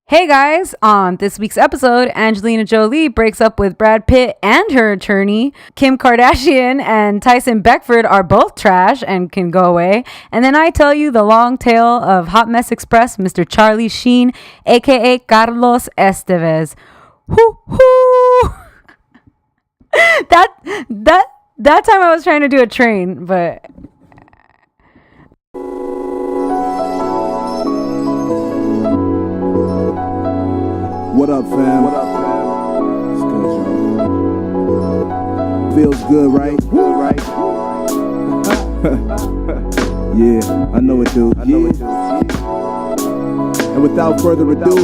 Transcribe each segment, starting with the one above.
Hey guys, on this week's episode, Angelina Jolie breaks up with Brad Pitt and her attorney. Kim Kardashian and Tyson Beckford are both trash and can go away. And then I tell you the long tale of Hot Mess Express, Mr. Charlie Sheen, aka Carlos Estevez. Hoo hoo! that time I was trying to do a train, but What up, fam? It's good, y'all. Feels good, right? Yeah, I know it, dude. And without further ado,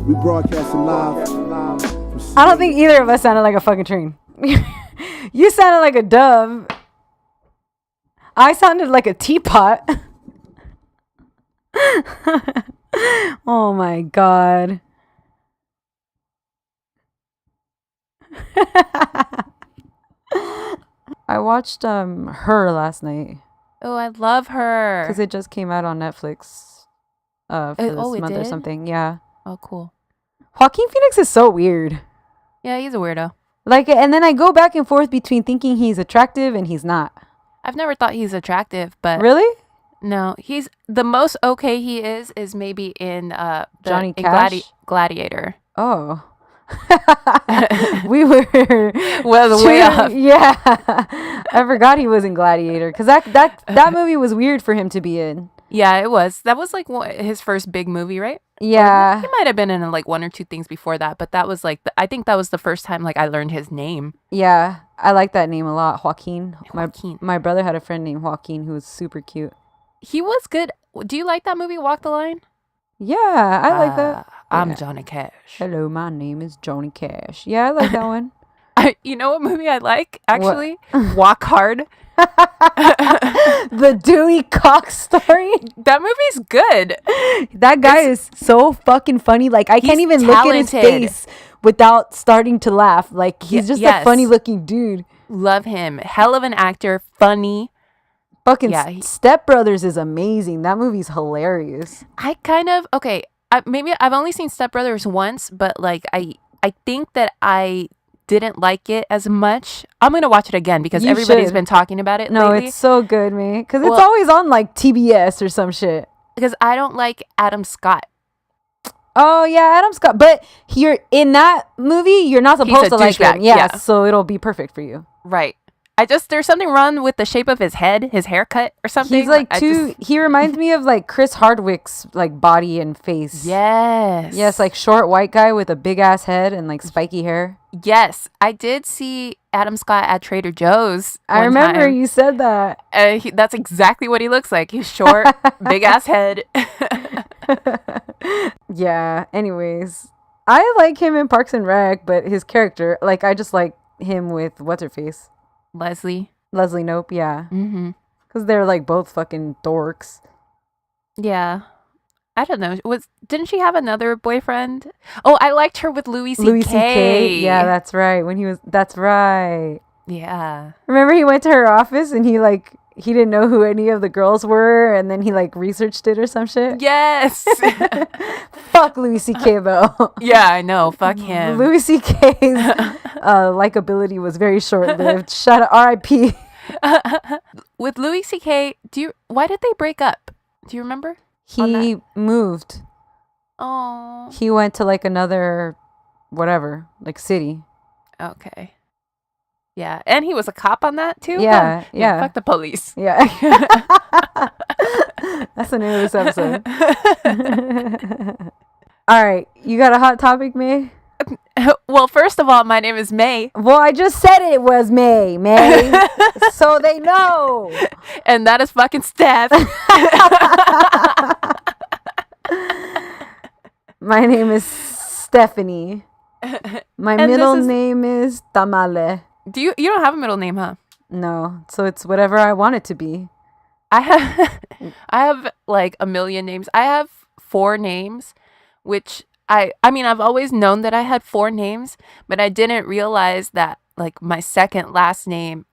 we broadcasting live. I don't think either of us sounded like a fucking train. You sounded like a dove. I sounded like a teapot. Oh my god. I watched Her last night Oh, I love her. because it just came out on Netflix for this it month or did? something. Yeah. Oh, cool. Joaquin Phoenix is so weird. Yeah, he's a weirdo. Like, and then I go back and forth between thinking he's attractive and he's not. I've never thought he's attractive, but Really? no, he's the most okay he is maybe in Johnny in Cash? Gladiator. Oh. We were Well, way off. Yeah. I forgot he was in Gladiator because that movie was weird for him to be in. Yeah, it was. That was like his first big movie, right? Yeah. He might have been in like one or two things before that, but that was like I think that was the first time like I learned his name. Yeah. I like that name a lot. Joaquin. Joaquin. My brother had a friend named Joaquin who was super cute. He was good. Do you like that movie, Walk the Line? Yeah, I like that. I'm Yeah. Johnny Cash. Hello, my name is Johnny Cash. Yeah, I like that one. You know what movie I like actually? Walk Hard. The Dewey Cox story. That movie's good. That guy is so fucking funny. Like, I can't He's even look at his talented. face without starting to laugh. Like, he's just a yes. funny looking dude. Love him. Hell of an actor. Funny. Fucking Yeah, Step Brothers is amazing. That movie's hilarious. I kind of okay. Maybe I've only seen Step Brothers once, but like I think that I didn't like it as much. I'm gonna watch it again because You everybody's should. been talking about it No, lately. it's so good, man. Because it's Well- always on like TBS or some shit. Because I don't like Adam Scott. Oh yeah, Adam Scott. But you're in that movie, you're not He's supposed a to like him. douchebag, Yeah, yeah. so it'll be perfect for you. Right. There's something wrong with the shape of his head, his haircut or something. He's like I too. He reminds me of like Chris Hardwick's like body and face. Yes. Yes, like short white guy with a big ass head and like spiky hair. Yes. I did see Adam Scott at Trader Joe's. I one remember time. you said that. That's exactly what he looks like. He's short, big ass head. Yeah. Anyways, I like him in Parks and Rec, but his character, like, I just like him with what's her face, Leslie. Leslie Knope. Yeah, Mm-hmm. because they're like both fucking dorks. Yeah. I don't know. Didn't she have another boyfriend? Oh, I liked her with Louis C.K. Louis C.K. Yeah, that's right. That's right. Yeah. Remember he went to her office and he didn't know who any of the girls were, and then he like researched it or some shit. Yes. Fuck Louis C.K. though. Yeah, I know. Fuck him. Louis C.K.'s likability was very short lived. Shout out R.I.P. With Louis C.K., why did they break up? Do you remember? He moved. Oh. He went to like another whatever, like city. Okay. Yeah, and he was a cop on that too. Yeah, Huh? yeah. Fuck the police. Yeah. That's the name of this episode. All right, you got a hot topic, May? Well, first of all, my name is May, Well, I just said it was May, so they know. and that is fucking Steph. My name is Stephanie. My And middle this is- name is Tamale. You don't have a middle name, huh? No, so it's whatever I want it to be. I have like a million names. I have 4 names, which I mean I've always known that I had 4 names, but I didn't realize that like my second last name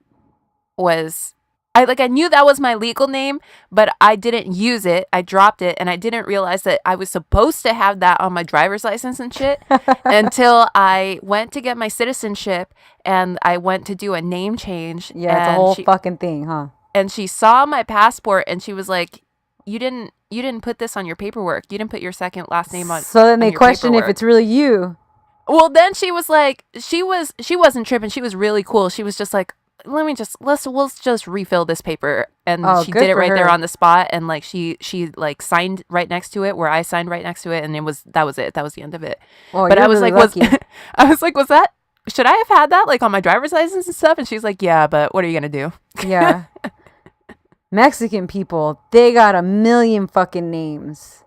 was I knew that was my legal name, but I didn't use it. I dropped it, and I didn't realize that I was supposed to have that on my driver's license and shit until I went to get my citizenship, and I went to do a name change. Yeah, it's a whole fucking thing, huh? And she saw my passport, and she was like, "You didn't put this on your paperwork. You didn't put your second last name on." So then they question if it's really you. Well, then she was like, she wasn't tripping. She was really cool. She was just like, we'll just refill this paper, and she did it right there on the spot, and like she like signed right next to it where I signed right next to it, and that was it. That was the end of it. Oh, but I was really like, I was like, should I have had that like on my driver's license and stuff? And she's like, yeah, but what are you gonna do? Yeah. Mexican people, they got a million fucking names.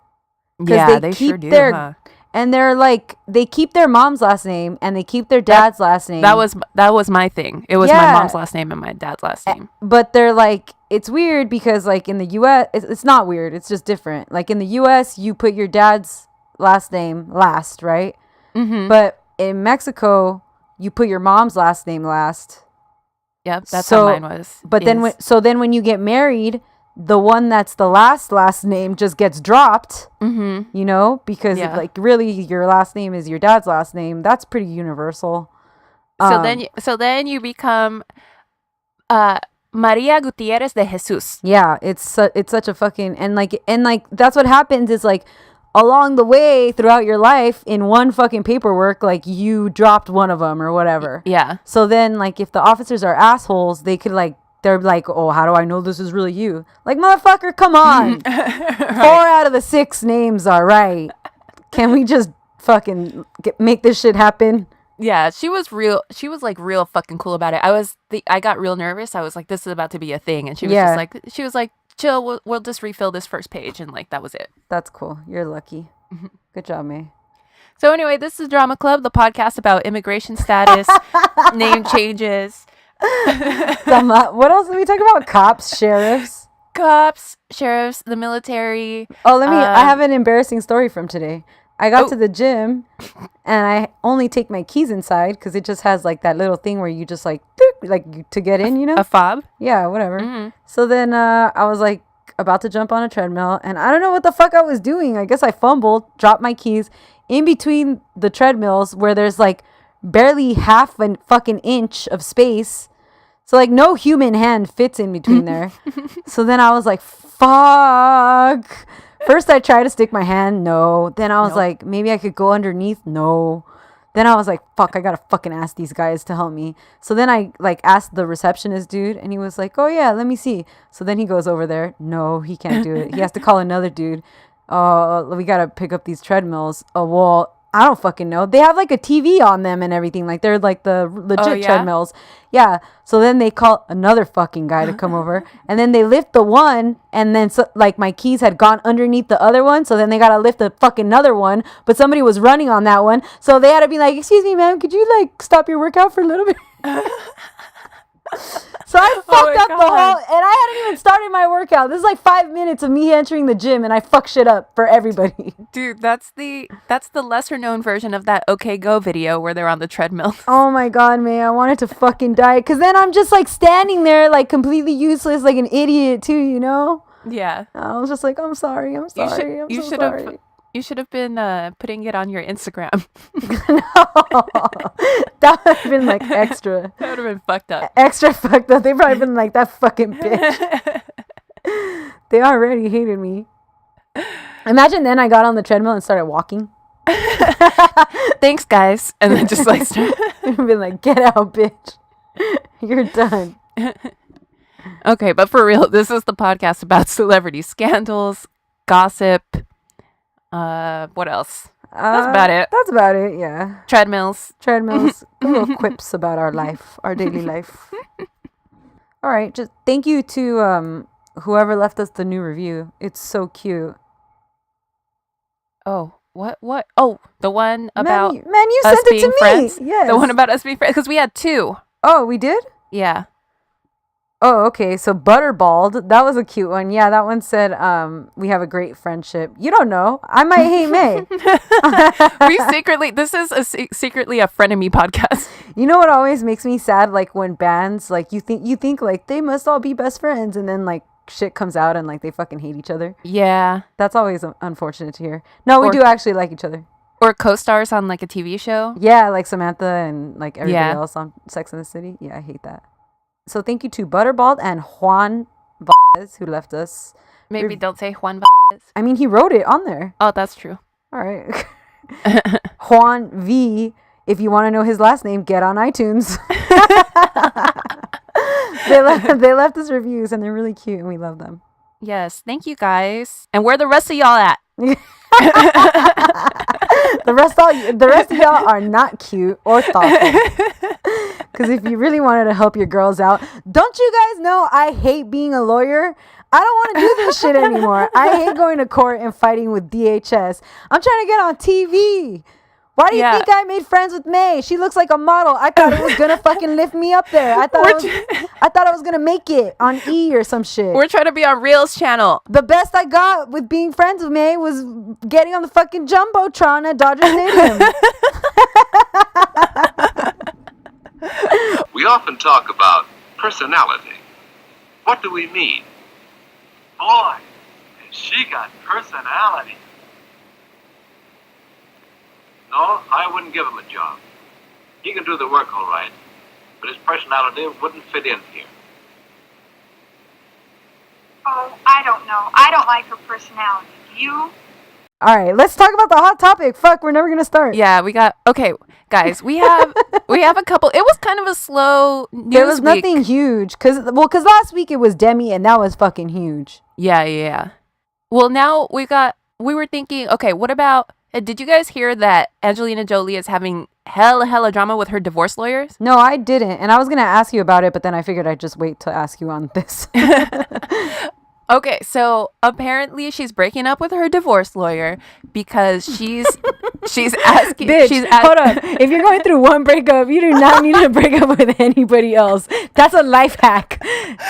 Yeah, they sure do. Huh? And they're like, they keep their mom's last name and they keep their dad's last name. That was my thing. It was my mom's last name and my dad's last name. But they're like, it's weird because like in the U.S., it's not weird. It's just different. Like in the U.S., you put your dad's last name last, right? Mm-hmm. But in Mexico, you put your mom's last name last. Yep, that's how mine was. But then when you get married, the one that's the last name just gets dropped, you know, because like really your last name is your dad's last name. That's pretty universal. So then you become Maria Gutierrez de Jesus. Yeah, it's such a fucking and like that's what happens is like along the way throughout your life in one fucking paperwork, like you dropped one of them or whatever. Yeah. So then like if the officers are assholes, they could like. They're like, oh, how do I know this is really you? Like, motherfucker, come on. Right. 4 out of the 6 names are right. Can we just fucking make this shit happen? Yeah, she was like real fucking cool about it. I got real nervous. I was like, this is about to be a thing. And she was like, chill, we'll just refill this first page. And like, that was it. That's cool. You're lucky. Good job, May. So anyway, this is Drama Club, the podcast about immigration status, name changes. What else did we talk about? Cops, sheriffs, the military. Oh, I have an embarrassing story from today. I got to the gym and I only take my keys inside because it just has like that little thing where you just like to get in, you know, a fob. Yeah, whatever. Mm-hmm. So then I was like about to jump on a treadmill and I don't know what the fuck I was doing. I guess I fumbled, dropped my keys in between the treadmills where there's like barely half a fucking inch of space. So like no human hand fits in between there. So then I was like, fuck. First I tried to stick my hand. No. Then I was like, maybe I could go underneath. No. Then I was like, fuck, I gotta fucking ask these guys to help me. So then I like asked the receptionist dude and he was like, oh yeah, let me see. So then he goes over there. No, he can't do it. He has to call another dude. Oh, we gotta pick up these treadmills. Oh, well, I don't fucking know. They have like a TV on them and everything. Like they're like the legit treadmills. Yeah. So then they call another fucking guy to come over and then they lift the one and then like my keys had gone underneath the other one. So then they got to lift the fucking another one, but somebody was running on that one. So they had to be like, excuse me, ma'am, could you like stop your workout for a little bit? So I fucked up the whole, and I hadn't even started my workout. This is like 5 minutes of me entering the gym, and I fuck shit up for everybody. Dude, that's the lesser known version of that OK Go video where they're on the treadmill. Oh my god, man, I wanted to fucking die, because then I'm just like standing there like completely useless, like an idiot too, you know? Yeah. I was just like, I'm sorry. I'm so sorry. You should have been putting it on your Instagram. No, that would have been like extra. That would have been fucked up. Extra fucked up. They probably been like, that fucking bitch. They already hated me. Imagine then I got on the treadmill and started walking. Thanks, guys. And then just like been like, get out, bitch. You're done. Okay, but for real, this is the podcast about celebrity scandals, gossip. What else? That's about it. That's about it, yeah. Treadmills. Little quips about our life, our daily life. All right, just thank you to whoever left us the new review. It's so cute. Oh, what? Oh, the one about man, you us sent it being to me. Friends? Yes. The one about us being friends, because we had 2. Oh, we did? Yeah. Oh, okay. So Butterballed, that was a cute one. Yeah, that one said, we have a great friendship. You don't know. I might hate May. Secretly a frenemy podcast. You know what always makes me sad? Like when bands, like you think like they must all be best friends, and then like shit comes out and like they fucking hate each other. Yeah. That's always unfortunate to hear. No, we do actually like each other. Or co-stars on like a TV show. Yeah, like Samantha and like everybody else on Sex and the City. Yeah, I hate that. So thank you to Butterballed and Juan Valdez who left us. Maybe don't say Juan Valdez. I mean, he wrote it on there. Oh, that's true. All right. Juan V. If you want to know his last name, get on iTunes. They left us reviews and they're really cute and we love them. Yes, thank you guys. And where the rest of y'all at? The rest of y'all are not cute or thoughtful. Because if you really wanted to help your girls out, don't you guys know I hate being a lawyer? I don't want to do this shit anymore. I hate going to court and fighting with DHS. I'm trying to get on TV. Why do you think I made friends with May? She looks like a model. I thought it was gonna fucking lift me up there. I thought I was gonna make it on E or some shit. We're trying to be on Reels channel. The best I got with being friends with May was getting on the fucking jumbotron at Dodger Stadium. We often talk about personality. What do we mean? Boy, she got personality. No, I wouldn't give him a job. He can do the work all right, but his personality wouldn't fit in here. Oh, I don't know. I don't like her personality. Do you? All right, let's talk about the hot topic. Fuck, we're never gonna start. Yeah, okay, guys. We have a couple. It was kind of a slow news There was week. nothing huge because last week it was Demi and that was fucking huge. Yeah. Well, now we were thinking, okay, what about? Did you guys hear that Angelina Jolie is having hella drama with her divorce lawyers? No, I didn't, and I was gonna ask you about it, but then I figured I'd just wait to ask you on this. Okay, so apparently she's breaking up with her divorce lawyer because she's asking. Bitch, hold up. If you're going through one breakup, you do not need to break up with anybody else. That's a life hack.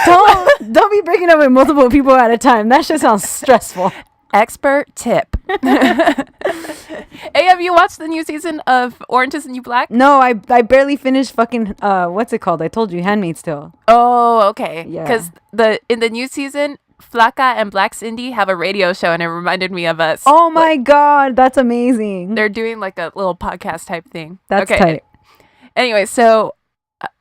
Don't be breaking up with multiple people at a time. That shit sounds stressful. Expert tip. Hey, have you watched the new season of Orange is the New Black? No, I barely finished fucking what's it called? I told you, Handmaid's Tale. Oh, okay. Yeah. Because in the new season, Flacca and Black Cindy have a radio show, and it reminded me of us. Oh my god, that's amazing. They're doing like a little podcast type thing. That's okay. tight. Anyway, so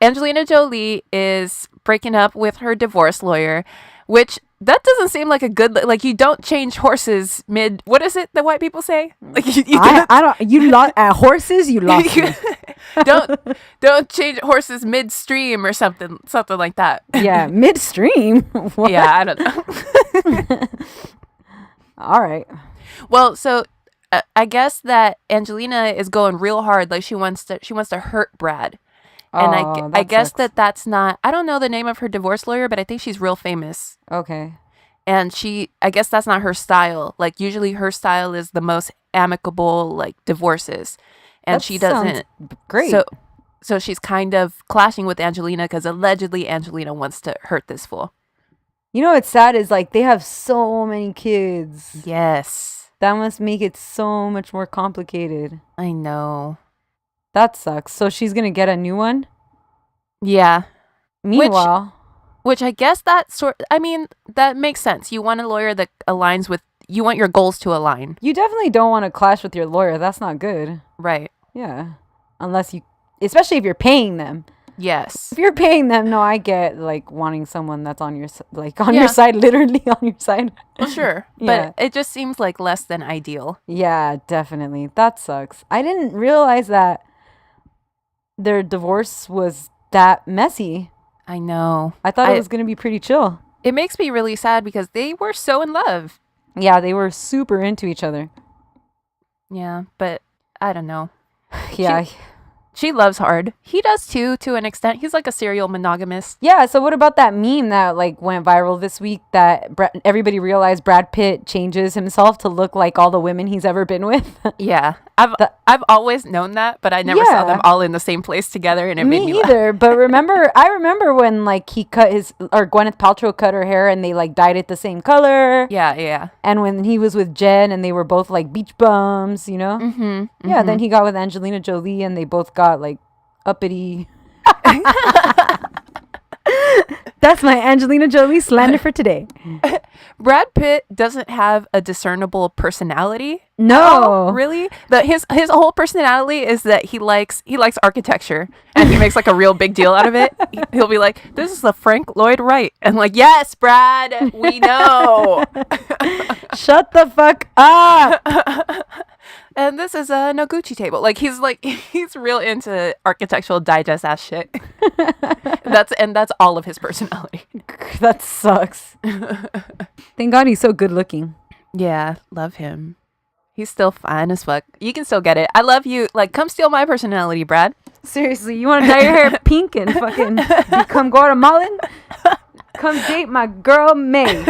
Angelina Jolie is breaking up with her divorce lawyer, which that doesn't seem like a good, like, you don't change horses mid, what is it that white people say? Like you lost at horses, you lost me. don't change horses midstream or something like that. Yeah, midstream. What? Yeah, I don't know. All right. Well, so I guess that Angelina is going real hard, like she wants to hurt Brad. And I guess that's not, I don't know the name of her divorce lawyer, but I think she's real famous. Okay. And I guess that's not her style. Like, usually her style is the most amicable, like, divorces. And she doesn't. Great. So she's kind of clashing with Angelina because allegedly Angelina wants to hurt this fool. You know what's sad is, like, they have so many kids. Yes. That must make it so much more complicated. I know. That sucks. So she's going to get a new one? Yeah. Meanwhile. Which I guess that makes sense. You want a lawyer that aligns with, you want your goals to align. You definitely don't want to clash with your lawyer. That's not good. Right. Yeah. Especially if you're paying them. Yes. If you're paying them, no, I get, like, wanting someone that's on your, your side, literally on your side. Well, sure. Yeah. But it just seems like less than ideal. Yeah, definitely. That sucks. I didn't realize that their divorce was that messy. I know. I thought it was going to be pretty chill. It makes me really sad because they were so in love. Yeah, they were super into each other. Yeah, but I don't know. Yeah. She loves hard. He does too, to an extent. He's like a serial monogamist. Yeah, so what about that meme that like went viral this week that everybody realized Brad Pitt changes himself to look like all the women he's ever been with? Yeah. I've always known that, but I never saw them all in the same place together, and it made me laugh. Either. But I remember when like he cut Gwyneth Paltrow cut her hair and they like dyed it the same color. Yeah. And when he was with Jen and they were both like beach bums, you know? Mm-hmm. Yeah, then he got with Angelina Jolie and they both got like uppity. That's my Angelina Jolie slander for today. Brad Pitt doesn't have a discernible personality. No, really. His whole personality is that he likes architecture, and he makes like a real big deal out of it. He'll be like, "This is the Frank Lloyd Wright," and like, "Yes, Brad, we know." Shut the fuck up. And this is a Noguchi table. He's real into Architectural Digest ass shit. That's all of his personality. That sucks. Thank God he's so good looking. Yeah, love him. He's still fine as fuck. You can still get it. I love you. Like, come steal my personality, Brad. Seriously, you want to dye your hair pink and fucking become Guatemalan? Come date my girl May.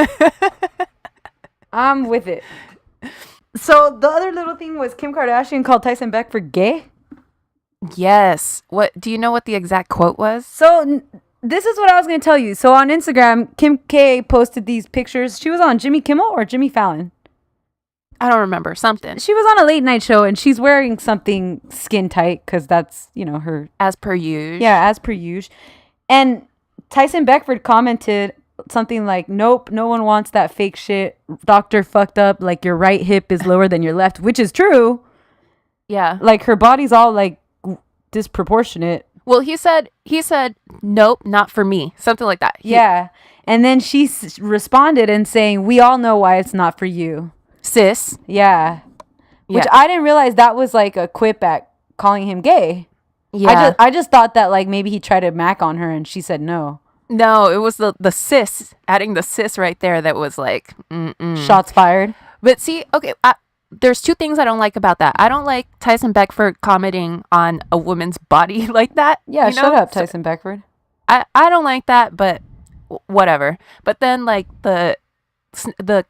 I'm with it. So the other little thing was Kim Kardashian called Tyson Beckford gay. Yes. What do you know what the exact quote was? So this is what I was going to tell you. So on Instagram, Kim K posted these pictures. She was on Jimmy Kimmel or Jimmy Fallon. I don't remember. Something. She was on a late night show and she's wearing something skin tight because that's, you know, her. As per usual. Yeah, as per usual. And Tyson Beckford commented something like, "Nope, no one wants that fake shit. Doctor fucked up. Like your right hip is lower than your left," which is true. Yeah. Like her body's all like disproportionate. Well, he said, "Nope, not for me." Something like that. Yeah. And then she responded and saying, "We all know why it's not for you, sis." Yeah. Which I didn't realize that was like a quip at calling him gay. Yeah. I just thought that like maybe he tried to mac on her and she said no. No, it was the sis, adding the sis right there that was like, shots fired. But see, okay, there's two things I don't like about that. I don't like Tyson Beckford commenting on a woman's body like that. Yeah, shut up, Tyson Beckford. I don't like that, but whatever. But then like the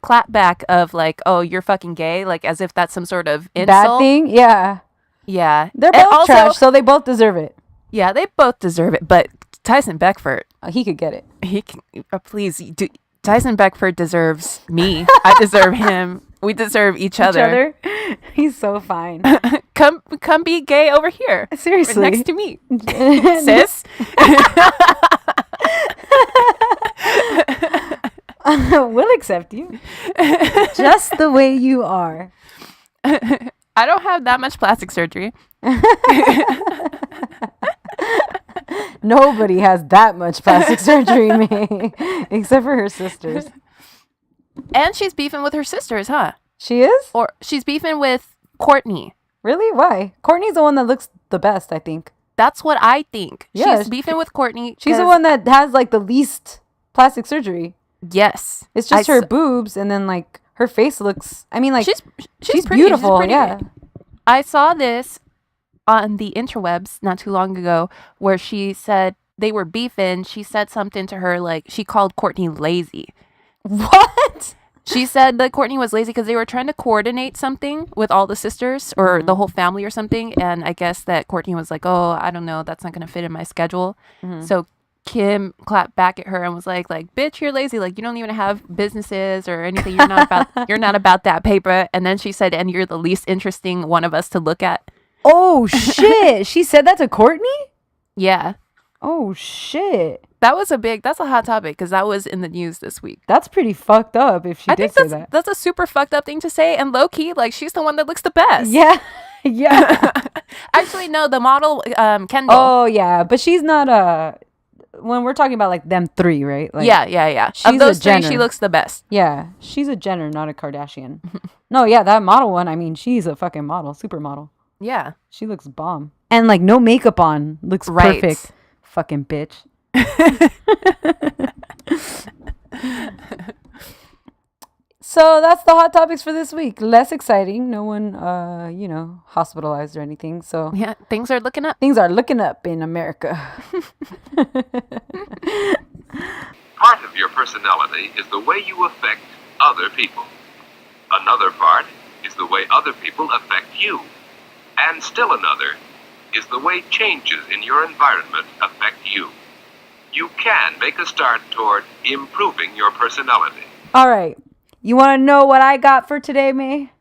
clap back of like, "Oh, you're fucking gay," like as if that's some sort of insult. Bad thing? Yeah. Yeah. They're both trash, so they both deserve it. Yeah, they both deserve it, but Tyson Beckford, he could get it. He can, please. Tyson Beckford deserves me. I deserve him. We deserve each other. He's so fine. Come be gay over here. Seriously. Next to me. Sis. We'll accept you. Just the way you are. I don't have that much plastic surgery. Nobody has that much plastic surgery, me, except for her sisters. And she's beefing with her sisters, huh? She is? Or she's beefing with Kourtney. Really? Why? Kourtney's the one that looks the best, I think. That's what I think. Yeah, she's beefing with Kourtney. She's the one that has like the least plastic surgery. Yes. It's just her boobs and then like her face looks, I mean like she's pretty, beautiful. She's pretty, yeah. I saw this on the interwebs not too long ago where she said they were beefing. She said something to her like she called Kourtney lazy. What? She said that Kourtney was lazy because they were trying to coordinate something with all the sisters or the whole family or something. And I guess that Kourtney was like, "Oh, I don't know. That's not going to fit in my schedule." Mm-hmm. So Kim clapped back at her and was like, "Bitch, you're lazy. Like, you don't even have businesses or anything. You're not about that paper." And then she said, "And you're the least interesting one of us to look at." Oh, shit. She said that to Kourtney? Yeah. Oh, shit. That's a hot topic because that was in the news this week. That's pretty fucked up if she did say that. That's a super fucked up thing to say. And low key, like, she's the one that looks the best. Yeah. Yeah. Actually, no, the model, Kendall. Oh, yeah. But she's not when we're talking about like them three, right? Like, yeah. She's of those a Jenner. three, she looks the best. Yeah. She's a Jenner, not a Kardashian. No, yeah, that model one, I mean, she's a fucking model, supermodel. Yeah. She looks bomb. And like no makeup on. Looks perfect. Fucking bitch. So that's the hot topics for this week. Less exciting. No one, hospitalized or anything. So yeah, things are looking up. Things are looking up in America. Part of your personality is the way you affect other people. Another part is the way other people affect you. And still another is the way changes in your environment affect you. You can make a start toward improving your personality. All right. You want to know what I got for today, May?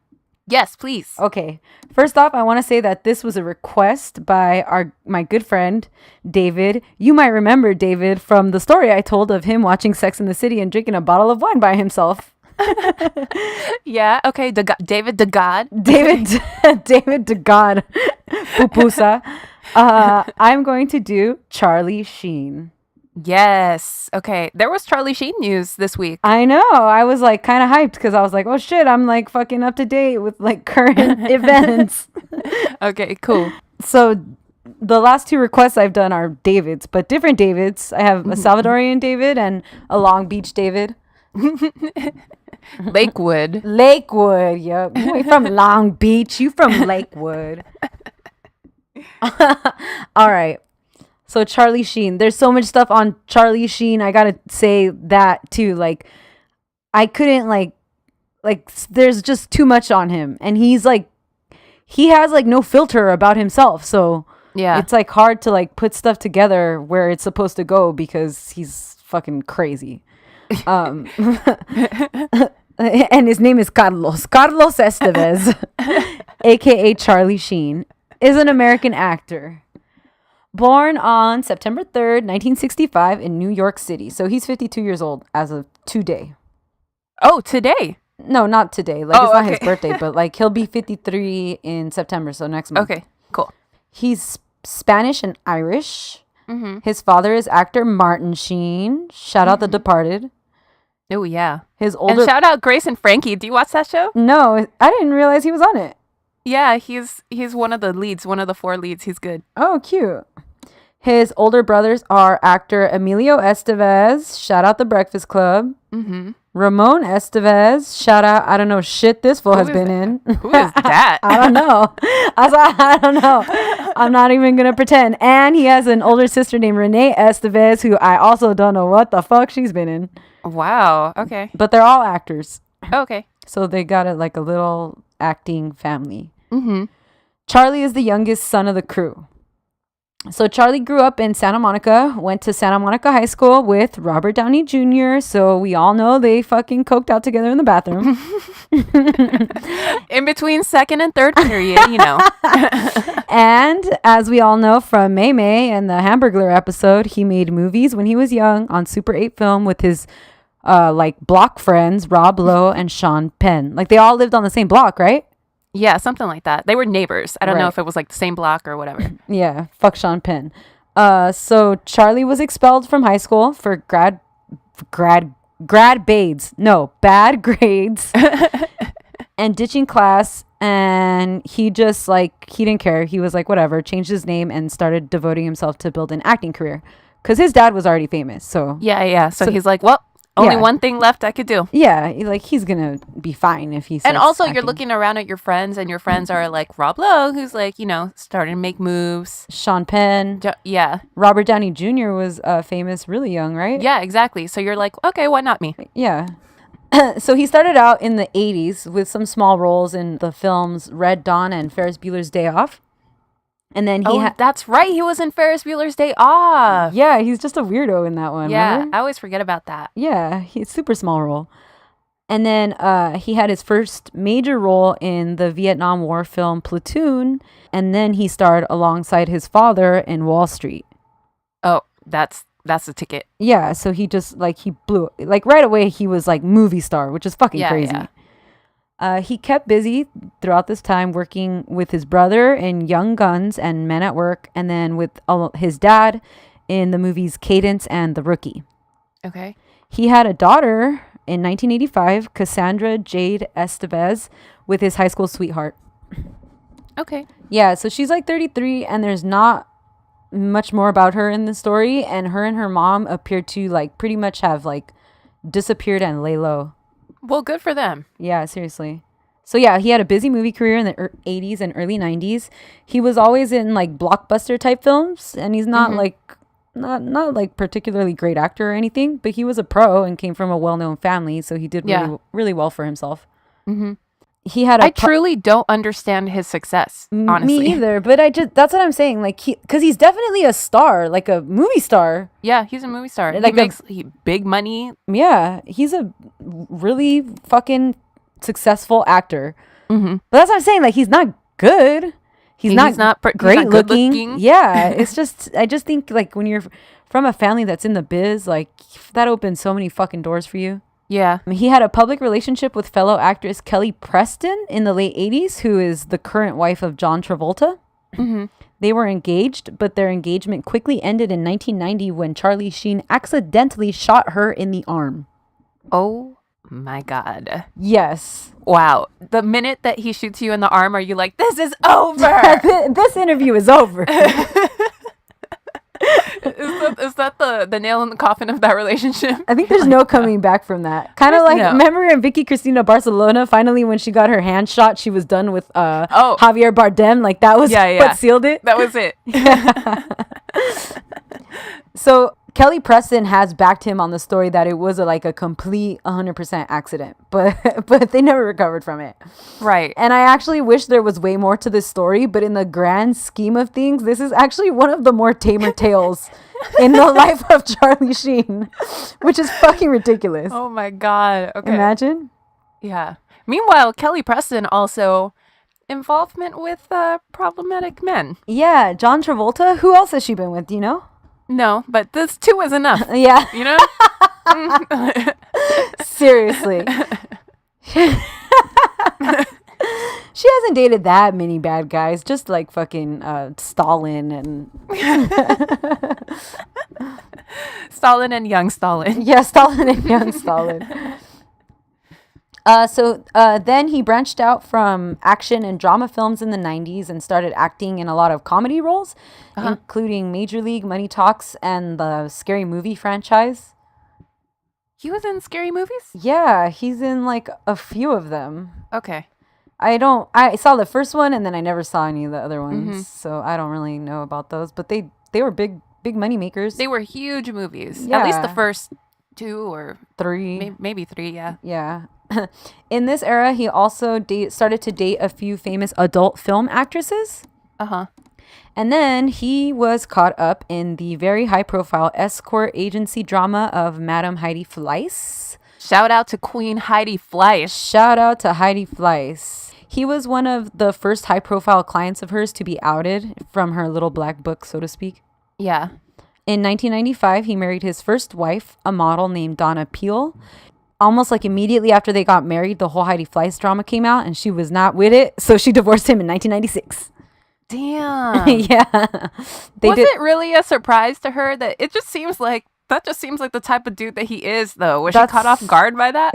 Yes, please. Okay. First off, I want to say that this was a request by my good friend, David. You might remember David from the story I told of him watching Sex and the City and drinking a bottle of wine by himself. Yeah, okay. David the God. David the God. Pupusa. I'm going to do Charlie Sheen. Yes. Okay. There was Charlie Sheen news this week. I know. I was like kind of hyped because I was like, oh shit, I'm like fucking up to date with like current events. Okay, cool. So the last two requests I've done are Davids, but different Davids. I have a Salvadorian David and a Long Beach David. Lakewood. Yep. You ain't from Long Beach. You from Lakewood. All right. So Charlie Sheen, there's so much stuff on Charlie Sheen. I gotta say that too. Like, I couldn't like there's just too much on him, and he has like no filter about himself. So yeah, it's like hard to like put stuff together where it's supposed to go because he's fucking crazy. And his name is Carlos Estevez, aka Charlie Sheen, is an American actor. Born on September 3rd, 1965 in New York City. So he's 52 years old as of today. Oh, today? No, not today. Like, it's not his birthday, but like he'll be 53 in September, so next month. Okay, cool. He's Spanish and Irish. Mm-hmm. His father is actor Martin Sheen. Shout out The Departed. Oh, yeah. His older... And shout out Grace and Frankie. Do you watch that show? No, I didn't realize he was on it. Yeah, he's one of the leads, one of the 4 leads. He's good. Oh, cute. His older brothers are actor Emilio Estevez, shout out The Breakfast Club. Mm-hmm. Ramon Estevez, shout out, I don't know shit this fool has been in. Who is that? I don't know. I don't know. I'm not even going to pretend. And he has an older sister named Renee Estevez, who I also don't know what the fuck she's been in. Wow. Okay. But they're all actors. Okay. So they got like a little acting family. Mm-hmm. Charlie is the youngest son of the crew. So Charlie grew up in Santa Monica, went to Santa Monica High School with Robert Downey Jr. So we all know they fucking coked out together in the bathroom. In between second and third period, you know. And as we all know from May May and the Hamburglar episode, he made movies when he was young on Super 8 film with his like block friends, Rob Lowe and Sean Penn. Like they all lived on the same block, right? Yeah, something like that. They were neighbors. I don't know if it was like the same block or whatever. Yeah, fuck Sean Penn. So Charlie was expelled from high school for bad grades and ditching class, and he just like he didn't care. He was like whatever, changed his name and started devoting himself to build an acting career because his dad was already famous. So yeah. So he's like, well, only one thing left I could do. Yeah, like he's gonna be fine if he's. And also, you're looking around at your friends, and your friends are like Rob Lowe, who's like, you know, starting to make moves. Sean Penn. Yeah. Robert Downey Jr. was famous really young, right? Yeah, exactly. So you're like, okay, why not me? Yeah. So he started out in the 80s with some small roles in the films Red Dawn and Ferris Bueller's Day Off. And then that's right. He was in Ferris Bueller's Day Off. Yeah, he's just a weirdo in that one. Yeah, remember? I always forget about that. Yeah, he's super small role. And then he had his first major role in the Vietnam War film Platoon. And then he starred alongside his father in Wall Street. Oh, that's the ticket. Yeah, so he just like he blew like right away. He was like movie star, which is fucking crazy. Yeah. He kept busy throughout this time working with his brother in Young Guns and Men at Work, and then with his dad in the movies Cadence and The Rookie. Okay. He had a daughter in 1985, Cassandra Jade Estevez, with his high school sweetheart. Okay. Yeah, so she's like 33, and there's not much more about her in the story, and her mom appear to like pretty much have like disappeared and lay low. Well, good for them. Yeah, seriously. So yeah, he had a busy movie career in the 80s and early 90s. He was always in like blockbuster type films, and he's not like not like particularly great actor or anything, but he was a pro and came from a well-known family, so he did really well for himself. He had I truly don't understand his success, honestly. Me either, but that's what I'm saying, like because he's definitely a star, like a movie star. Yeah, he's a movie star. Like he makes big money. Yeah, he's a really fucking successful actor. But that's what I'm saying, like he's not good. He's not great looking. Yeah, it's just I just think like when you're from a family that's in the biz, like that opens so many fucking doors for you. Yeah. He had a public relationship with fellow actress Kelly Preston in the late 80s, who is the current wife of John Travolta. They were engaged, but their engagement quickly ended in 1990 when Charlie Sheen accidentally shot her in the arm. Oh my God. Yes. Wow. The minute that he shoots you in the arm, are you like, this is over? This interview is over. Is that the nail in the coffin of that relationship? I think there's no coming back from that. Kind of like, remember in Vicky Cristina Barcelona, finally when she got her hand shot, she was done with Javier Bardem. Like that was what sealed it. That was it. So Kelly Preston has backed him on the story that it was a complete 100% accident, but they never recovered from it. Right. And I actually wish there was way more to this story, but in the grand scheme of things, this is actually one of the more tamer tales in the life of Charlie Sheen, which is fucking ridiculous. Oh my God. Okay. Imagine. Yeah. Meanwhile, Kelly Preston also involvement with problematic men. Yeah. John Travolta. Who else has she been with? Do you know? No, but this too is enough. Yeah. You know? Seriously. She hasn't dated that many bad guys, just like fucking Stalin and Stalin and young Stalin. Yeah, Stalin and young Stalin. So then he branched out from action and drama films in the 90s and started acting in a lot of comedy roles, including Major League, Money Talks, and the Scary Movie franchise. He was in Scary Movies? Yeah, he's in like a few of them. Okay. I saw the first one and then I never saw any of the other ones, so I don't really know about those, but they were big money makers. They were huge movies. Yeah. At least the first 2 or 3. Maybe 3, yeah. Yeah. In this era, he also started to date a few famous adult film actresses. And then he was caught up in the very high-profile Escort agency drama of Madame Heidi Fleiss. Shout out to Queen Heidi Fleiss. Shout out to Heidi Fleiss. He was one of the first high-profile clients of hers to be outed from her little black book, so to speak. Yeah. In 1995, he married his first wife, a model named Donna Peel. Almost like immediately after they got married, the whole Heidi Fleiss drama came out, and she was not with it, so she divorced him in 1996. Damn. Yeah. Was it really a surprise to her that it just seems like the type of dude that he is, though? Was she caught off guard by that?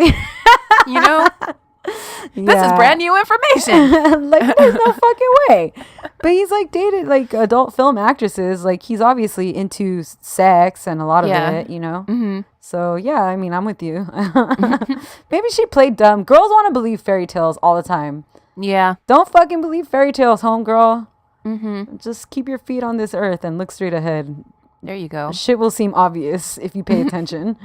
You know? This is brand new information. Like, there's no fucking way. But he's like dated like adult film actresses. Like, he's obviously into sex and a lot of it, you know? So, yeah, I mean, I'm with you. Maybe she played dumb. Girls want to believe fairy tales all the time. Yeah. Don't fucking believe fairy tales, homegirl. Just keep your feet on this earth and look straight ahead. There you go. Shit will seem obvious if you pay attention.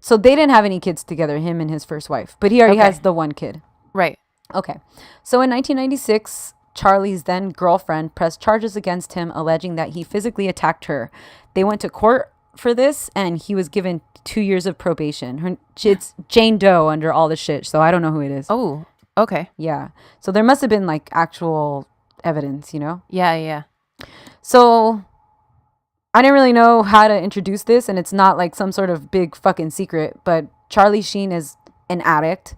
So they didn't have any kids together, him and his first wife. But he already has the one kid. Right. Okay. So in 1996, Charlie's then girlfriend pressed charges against him, alleging that he physically attacked her. They went to court for this, and he was given 2 years of probation. It's Jane Doe under all the shit, so I don't know who it is. Oh, okay. Yeah. So there must have been like actual evidence, you know? Yeah. So I didn't really know how to introduce this, and it's not like some sort of big fucking secret, but Charlie Sheen is an addict.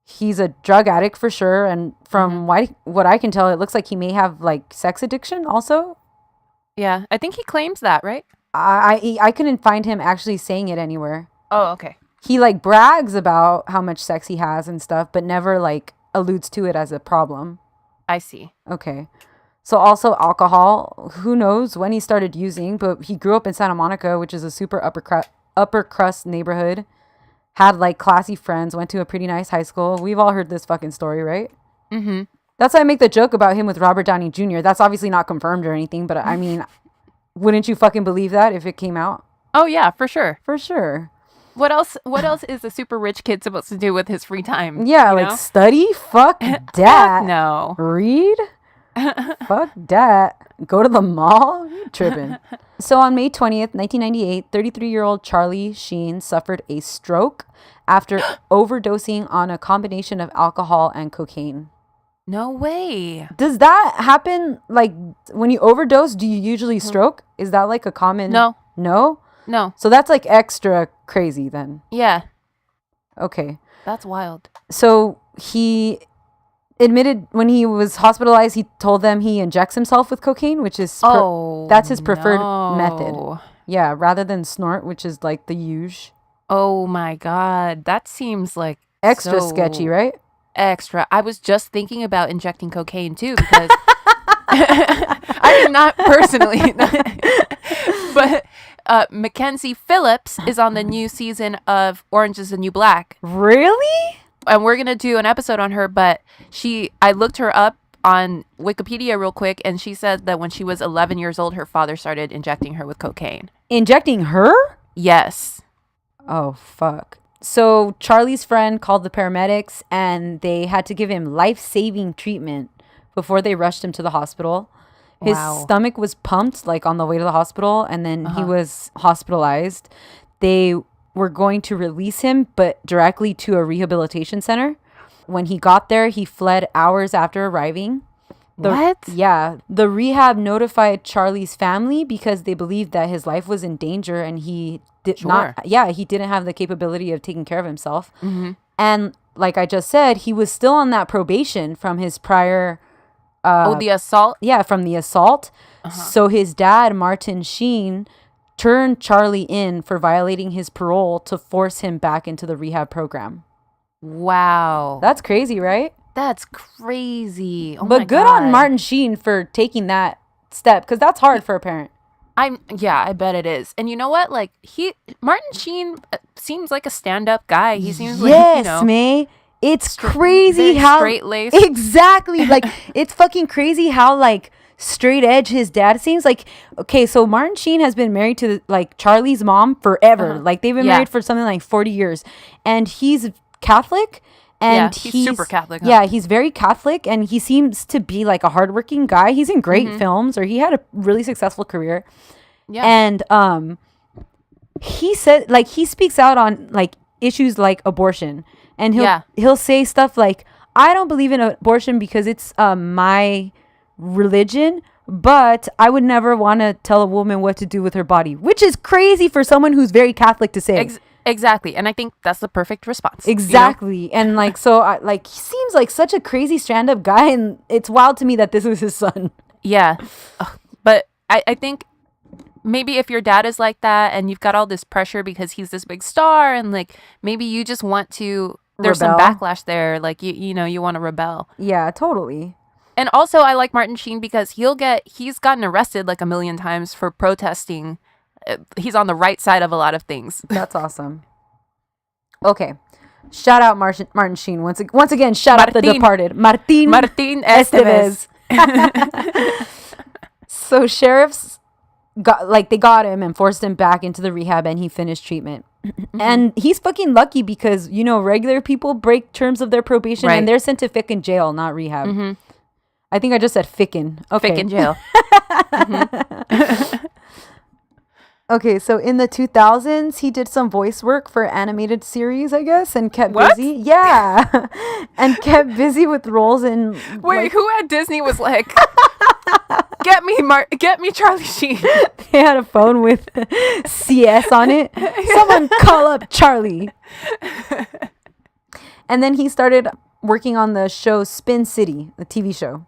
He's a drug addict for sure, and from what I can tell, it looks like he may have like sex addiction also. Yeah, I think he claims that, right? I couldn't find him actually saying it anywhere. Oh, okay. He like brags about how much sex he has and stuff, but never like alludes to it as a problem. I see. Okay. So also alcohol, who knows when he started using, but he grew up in Santa Monica, which is a super upper crust neighborhood. had like classy friends, went to a pretty nice high school. We've all heard this fucking story, right? Mm-hmm. That's why I make the joke about him with Robert Downey Jr. That's obviously not confirmed or anything, but I mean, wouldn't you fucking believe that if it came out? Oh yeah, for sure. For sure. What else is a super rich kid supposed to do with his free time? Yeah, like study? Fuck that. No. Read? Fuck that. Go to the mall? You tripping. So on May 20th, 1998, 33-year-old Charlie Sheen suffered a stroke after overdosing on a combination of alcohol and cocaine. No way. Does that happen, like, when you overdose, do you usually stroke? Is that, like, a common... No. No? No. So that's, like, extra crazy, then. Yeah. Okay. That's wild. So he admitted when he was hospitalized, he told them he injects himself with cocaine, which is... that's his preferred method. Yeah, rather than snort, which is, like, the usual. Oh, my God. That seems, like... Extra sketchy, right? Extra. I was just thinking about injecting cocaine too because I mean not personally, but Mackenzie Phillips is on the new season of Orange is the New Black. Really? And we're gonna do an episode on her, but I looked her up on Wikipedia real quick, and she said that when she was 11 years old, her father started injecting her with cocaine. Injecting her? Yes. Oh, fuck. So Charlie's friend called the paramedics and they had to give him life-saving treatment before they rushed him to the hospital. His stomach was pumped like on the way to the hospital and then he was hospitalized. They were going to release him, but directly to a rehabilitation center. When he got there, he fled hours after arriving. What? Yeah. The rehab notified Charlie's family because they believed that his life was in danger and he he didn't have the capability of taking care of himself. Mm-hmm. And like I just said, he was still on that probation from his prior... the assault? Yeah, from the assault. So his dad, Martin Sheen, turned Charlie in for violating his parole to force him back into the rehab program. Wow. That's crazy, right? That's crazy. Oh but good on Martin Sheen for taking that step because that's hard for a parent. I bet it is. And you know what? Like Martin Sheen seems like a stand-up guy. He seems May. It's crazy how straight-laced. Exactly. Like it's fucking crazy how like straight edge his dad seems. Like okay, so Martin Sheen has been married to like Charlie's mom forever. Like they've been married for something like 40 years, and he's Catholic. And he's super Catholic. Yeah, he's very Catholic, and he seems to be like a hardworking guy. He's in great films, or he had a really successful career. Yeah. And he said, like, he speaks out on like issues like abortion, and he'll say stuff like, "I don't believe in abortion because it's my religion, but I would never want to tell a woman what to do with her body," which is crazy for someone who's very Catholic to say. Exactly. And I think that's the perfect response. Exactly. You know? And like, so he seems like such a crazy stand-up guy, and it's wild to me that this is his son. Yeah. But I think maybe if your dad is like that and you've got all this pressure because he's this big star and like, maybe you just want to, there's some backlash there. Like, you want to rebel. Yeah, totally. And also I like Martin Sheen because he's gotten arrested like a million times for protesting. He's on the right side of a lot of things. That's awesome. Okay. Shout out Martin Sheen. Once again, shout out The Departed. Martin Estevez. So sheriffs got him and forced him back into the rehab, and he finished treatment. And he's fucking lucky because, regular people break terms of their probation and they're sent to fickin' jail, not rehab. I think I just said fickin'. Okay. Fickin' jail. Okay, so in the 2000s, he did some voice work for animated series, I guess, and kept busy. Yeah, and kept busy with roles in. Wait, who at Disney was like, get me Charlie Sheen? They had a phone with CS on it. Someone call up Charlie. And then he started working on the show Spin City, the TV show.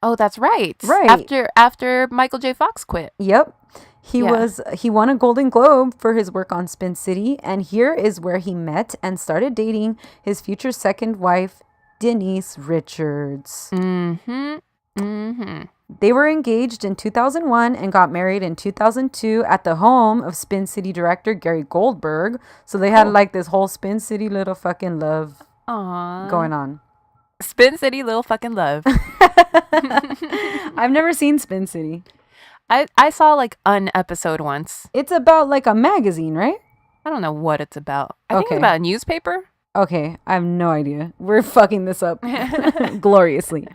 Oh, that's right. Right. After Michael J. Fox quit. Yep. He won a Golden Globe for his work on Spin City, and here is where he met and started dating his future second wife, Denise Richards. They were engaged in 2001 and got married in 2002 at the home of Spin City director Gary Goldberg. So they had like this whole Spin City little fucking love going on. Spin City little fucking love. I've never seen Spin City. I saw like an episode once. It's about like a magazine, right? I don't know what it's about. I think it's about a newspaper. Okay, I have no idea. We're fucking this up gloriously.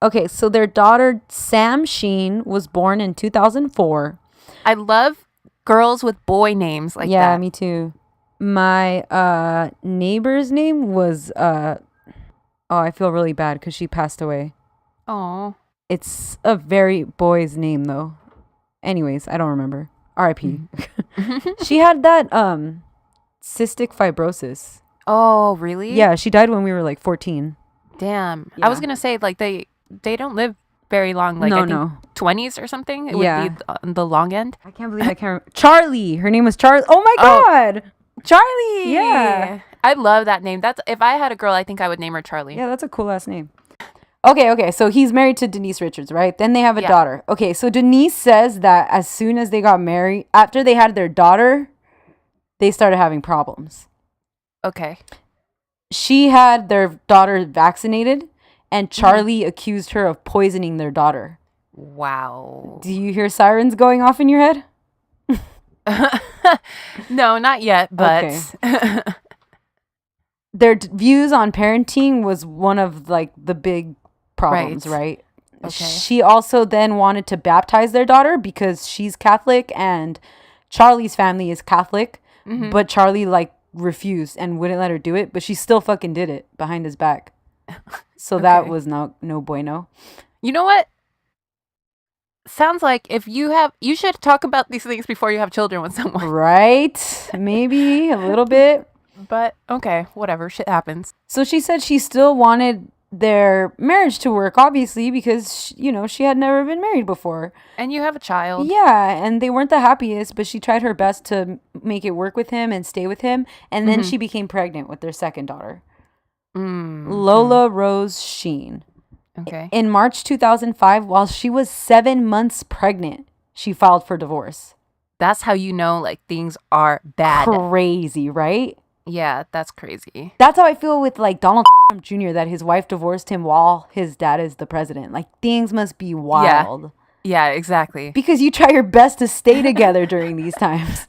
Okay, so their daughter, Sam Sheen, was born in 2004. I love girls with boy names like that. Yeah, me too. My neighbor's name was... I feel really bad because she passed away. Oh. It's a very boy's name, though. Anyways, I don't remember. R.I.P. She had that cystic fibrosis. Oh, really? Yeah, she died when we were like 14. Damn. Yeah. I was gonna say like they don't live very long. Like I think 20s or something. It would be the long end. I can't believe I can't remember. Charlie. Her name was Charlie. Oh my God. Charlie. Yeah. I love that name. That's if I had a girl, I think I would name her Charlie. Yeah, that's a cool ass name. Okay. So he's married to Denise Richards, right? Then they have a daughter. Okay, so Denise says that as soon as they got married, after they had their daughter, they started having problems. Okay. She had their daughter vaccinated, and Charlie accused her of poisoning their daughter. Wow. Do you hear sirens going off in your head? No, not yet, but... Okay. Their views on parenting was one of like the big problems, right? Okay. She also then wanted to baptize their daughter because she's Catholic and Charlie's family is Catholic, but Charlie like refused and wouldn't let her do it, but she still fucking did it behind his back. So that was no bueno. You know what? Sounds like if you should talk about these things before you have children with someone. Right? Maybe a little bit. But okay, whatever. Shit happens. So she said she still wanted their marriage to work, obviously, because, she had never been married before. And you have a child. Yeah, and they weren't the happiest, but she tried her best to make it work with him and stay with him. And then she became pregnant with their second daughter, Lola Rose Sheen. Okay. In March 2005, while she was 7 months pregnant, she filed for divorce. That's how you know, like, things are bad. Crazy, right? Yeah, that's crazy. That's how I feel with like Donald Trump Jr., that his wife divorced him while his dad is the president. Like things must be wild. Yeah, exactly. Because you try your best to stay together during these times.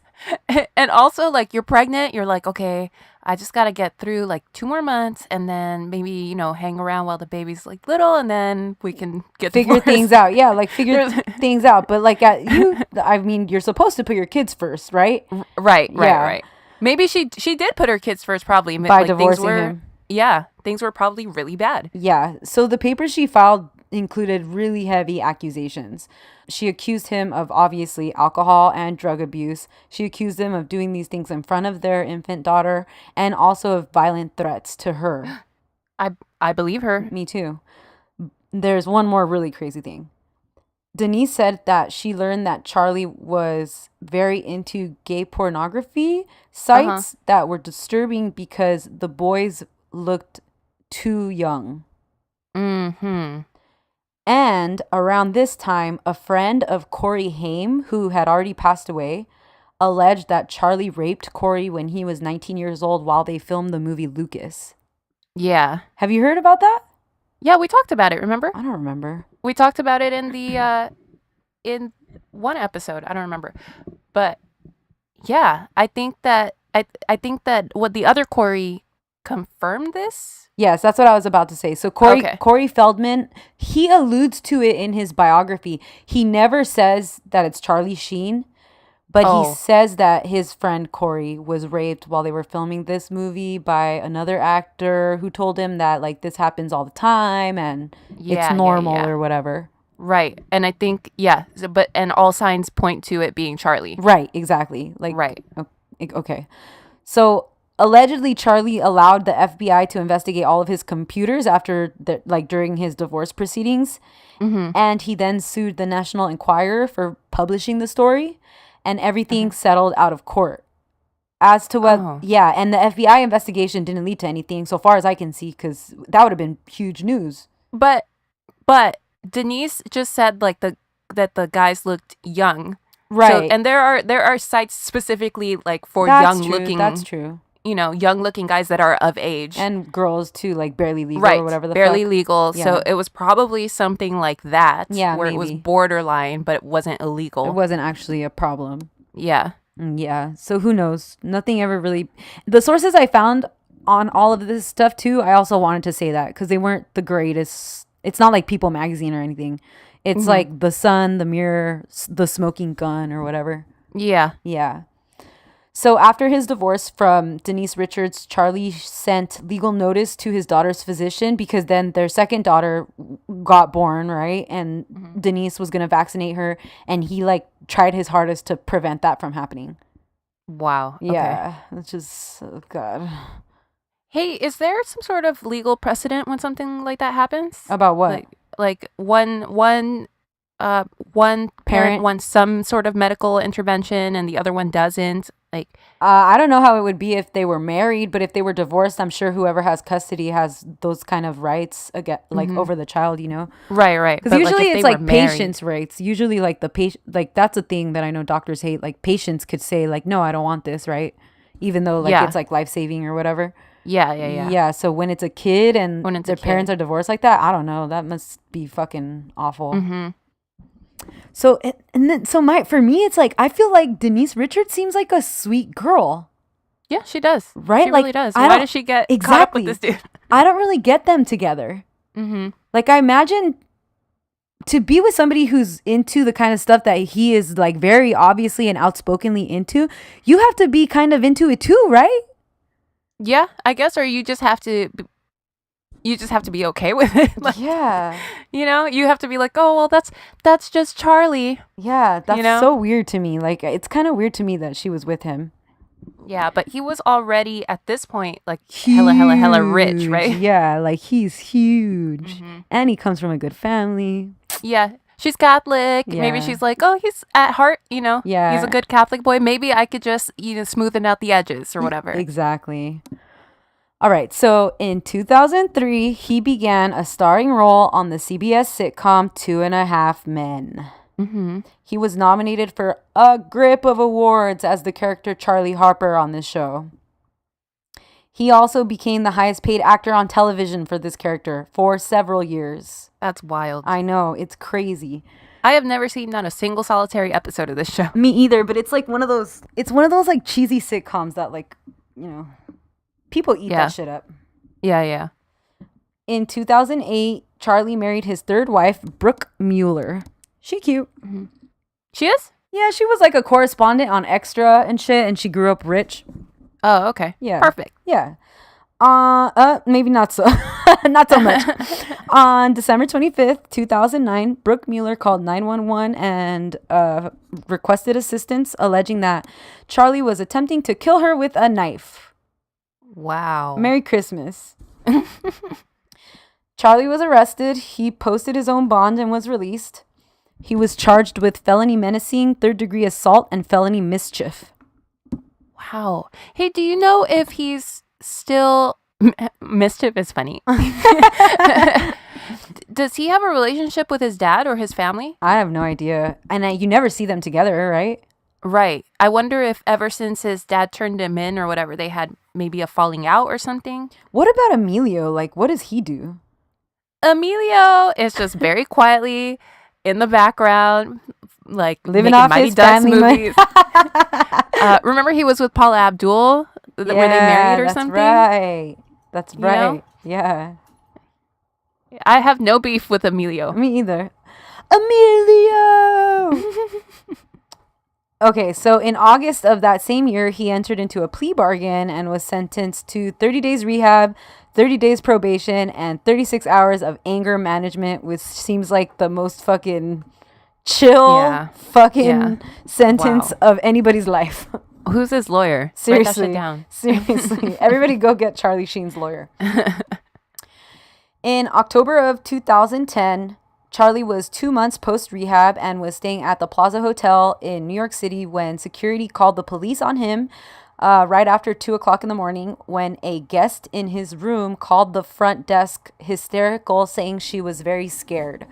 And also like you're pregnant, you're like, okay, I just got to get through like 2 more months and then maybe, hang around while the baby's like little and then we can figure things out. Yeah, like figure things out. But like you're supposed to put your kids first, right? Right. Maybe she did put her kids first, probably. By like, divorcing him. Yeah, things were probably really bad. Yeah, so the papers she filed included really heavy accusations. She accused him of, obviously, alcohol and drug abuse. She accused him of doing these things in front of their infant daughter and also of violent threats to her. I believe her. Me too. There's one more really crazy thing. Denise said that she learned that Charlie was very into gay pornography sites that were disturbing because the boys looked too young. Mm-hmm. And around this time, a friend of Corey Haim, who had already passed away, alleged that Charlie raped Corey when he was 19 years old while they filmed the movie Lucas. Yeah. Have you heard about that? Yeah, we talked about it, remember? I don't remember. We talked about it in the in one episode. I don't remember. But yeah, I think that what the other Corey confirmed this? Yes, that's what I was about to say. So Corey Feldman, he alludes to it in his biography. He never says that it's Charlie Sheen, but he says that his friend Corey was raped while they were filming this movie by another actor who told him that like this happens all the time and it's normal or whatever. Right. And I think, and all signs point to it being Charlie. Right, exactly. Like, right. Okay. So allegedly Charlie allowed the FBI to investigate all of his computers during his divorce proceedings. Mm-hmm. And he then sued the National Enquirer for publishing the story. And everything settled out of court. As to what, and the FBI investigation didn't lead to anything so far as I can see, because that would have been huge news. But Denise just said like that the guys looked young. Right. So, and there are sites specifically like for That's young true. looking. That's true. Young looking guys that are of age. And girls too, like barely legal right. or whatever the barely fuck. legal. Yeah. So it was probably something like that. Yeah, where maybe. it was borderline, but it wasn't illegal. It wasn't actually a problem. Yeah. Yeah. So who knows? Nothing ever really. The sources I found on all of this stuff too, I also wanted to say that because they weren't the greatest. It's not like People Magazine or anything. It's like The Sun, The Mirror, The Smoking Gun or whatever. Yeah. Yeah. So after his divorce from Denise Richards, Charlie sent legal notice to his daughter's physician because then their second daughter got born, right? And Denise was going to vaccinate her, and he like tried his hardest to prevent that from happening. Wow. Yeah. It's just, oh God. Hey, is there some sort of legal precedent when something like that happens? About what? Like one parent wants some sort of medical intervention and the other one doesn't. Like, I don't know how it would be if they were married, but if they were divorced, I'm sure whoever has custody has those kind of rights again, like over the child, you know? Right. Because usually it's like patients' rights. Usually, like the patient, like that's a thing that I know doctors hate. Like patients could say, like, no, I don't want this, right? Even though like it's like life saving or whatever. Yeah. Yeah. So when it's a kid and when it's their parents are divorced like that, I don't know. That must be fucking awful. So for me, it's like I feel like Denise Richards seems like a sweet girl. Yeah, she does. Right? She like, really does. Why does she get caught up with this dude? I don't really get them together. Like I imagine to be with somebody who's into the kind of stuff that he is like very obviously and outspokenly into, you have to be kind of into it too, right? Yeah, I guess, or you just have to be okay with it. Like, yeah. You have to be like, oh, well, that's just Charlie. Yeah, that's so weird to me. Like, it's kind of weird to me that she was with him. Yeah, but he was already, at this point, like, hella rich, right? Yeah, like, he's huge. And he comes from a good family. Yeah, she's Catholic. Yeah. Maybe she's like, oh, he's at heart, Yeah. he's a good Catholic boy. Maybe I could just, smoothen out the edges or whatever. Exactly. All right, so in 2003, he began a starring role on the CBS sitcom 2.5 Men. He was nominated for a grip of awards as the character Charlie Harper on this show. He also became the highest paid actor on television for this character for several years. That's wild. I know, it's crazy. I have never seen not a single solitary episode of this show. Me either, but it's like one of those like cheesy sitcoms that like, people eat that shit up. Yeah. In 2008, Charlie married his third wife, Brooke Mueller. She cute. She is? Yeah, she was like a correspondent on Extra and shit, and she grew up rich. Oh, okay. Yeah. Perfect. Yeah. Maybe not so. Not so much. On December 25th, 2009, Brooke Mueller called 911 and requested assistance, alleging that Charlie was attempting to kill her with a knife. Wow. Merry Christmas. Charlie was arrested. He posted his own bond and was released. He was charged with felony menacing, third-degree assault, and felony mischief. Wow. Hey, do you know if he's still... Mischief is funny. Does he have a relationship with his dad or his family? I have no idea. And you never see them together, right? Right. I wonder if ever since his dad turned him in or whatever, they had maybe a falling out or something. What about Emilio? Like, what does he do? Emilio is just very quietly in the background, like living off Mighty his Ducks family movies. Remember he was with Paula Abdul, where they married or something? That's right. Yeah. I have no beef with Emilio. Me either. Emilio! Okay, so in August of that same year, he entered into a plea bargain and was sentenced to 30 days rehab, 30 days probation, and 36 hours of anger management, which seems like the most fucking chill sentence of anybody's life. Who's his lawyer? Seriously. Write that shit down. Seriously. Everybody go get Charlie Sheen's lawyer. In October of 2010, Charlie was 2 months post-rehab and was staying at the Plaza Hotel in New York City when security called the police on him right after 2 o'clock in the morning when a guest in his room called the front desk hysterical, saying she was very scared.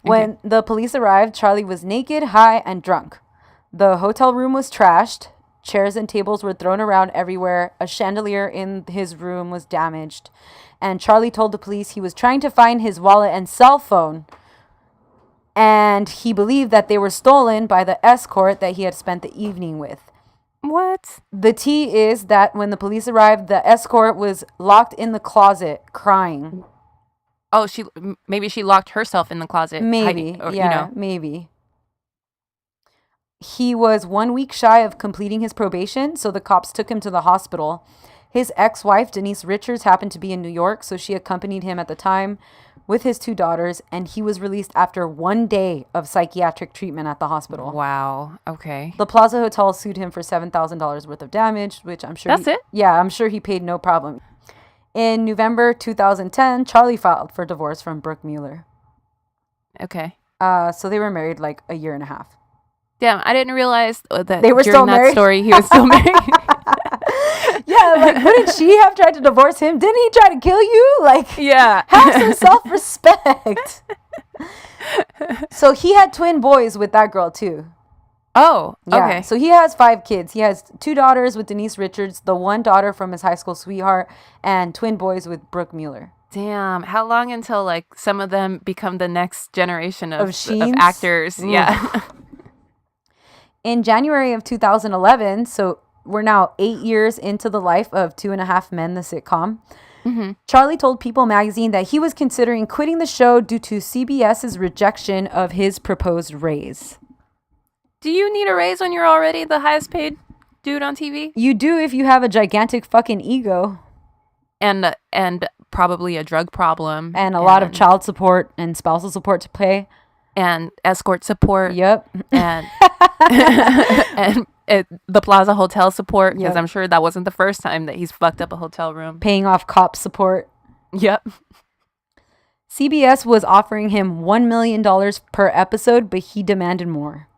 When the police arrived, Charlie was naked, high, and drunk. The hotel room was trashed. Chairs and tables were thrown around everywhere. A chandelier in his room was damaged. And Charlie told the police he was trying to find his wallet and cell phone. And he believed that they were stolen by the escort that he had spent the evening with. What? The tea is that when the police arrived, the escort was locked in the closet, crying. Oh, maybe she locked herself in the closet. Maybe, maybe. He was 1 week shy of completing his probation, so the cops took him to the hospital. His ex-wife, Denise Richards, happened to be in New York, so she accompanied him at the time with his 2 daughters, and he was released after 1 day of psychiatric treatment at the hospital. Wow. Okay. The Plaza Hotel sued him for $7,000 worth of damage, which I'm sure... That's it? Yeah, I'm sure he paid no problem. In November 2010, Charlie filed for divorce from Brooke Mueller. Okay. So they were married like a year and a half. Damn, I didn't realize that they were still married. Story, he was still married. Yeah, like, wouldn't she have tried to divorce him? Didn't he try to kill you? Like, yeah. Have some self-respect. So he had twin boys with that girl, too. Oh, yeah. Okay. So he has 5 kids. He has 2 daughters with Denise Richards, the 1 daughter from his high school sweetheart, and twin boys with Brooke Mueller. Damn. How long until, like, some of them become the next generation of actors? Mm. Yeah. In January of 2011, so we're now 8 years into the life of 2.5 Men, the sitcom. Mm-hmm. Charlie told People magazine that he was considering quitting the show due to CBS's rejection of his proposed raise. Do you need a raise when you're already the highest paid dude on TV? You do if you have a gigantic fucking ego. And probably a drug problem. And a lot of child support and spousal support to pay. And escort support. Yep. And the Plaza Hotel support, because I'm sure that wasn't the first time that he's fucked up a hotel room. Paying off cop support. Yep. CBS was offering him $1 million per episode, but he demanded more.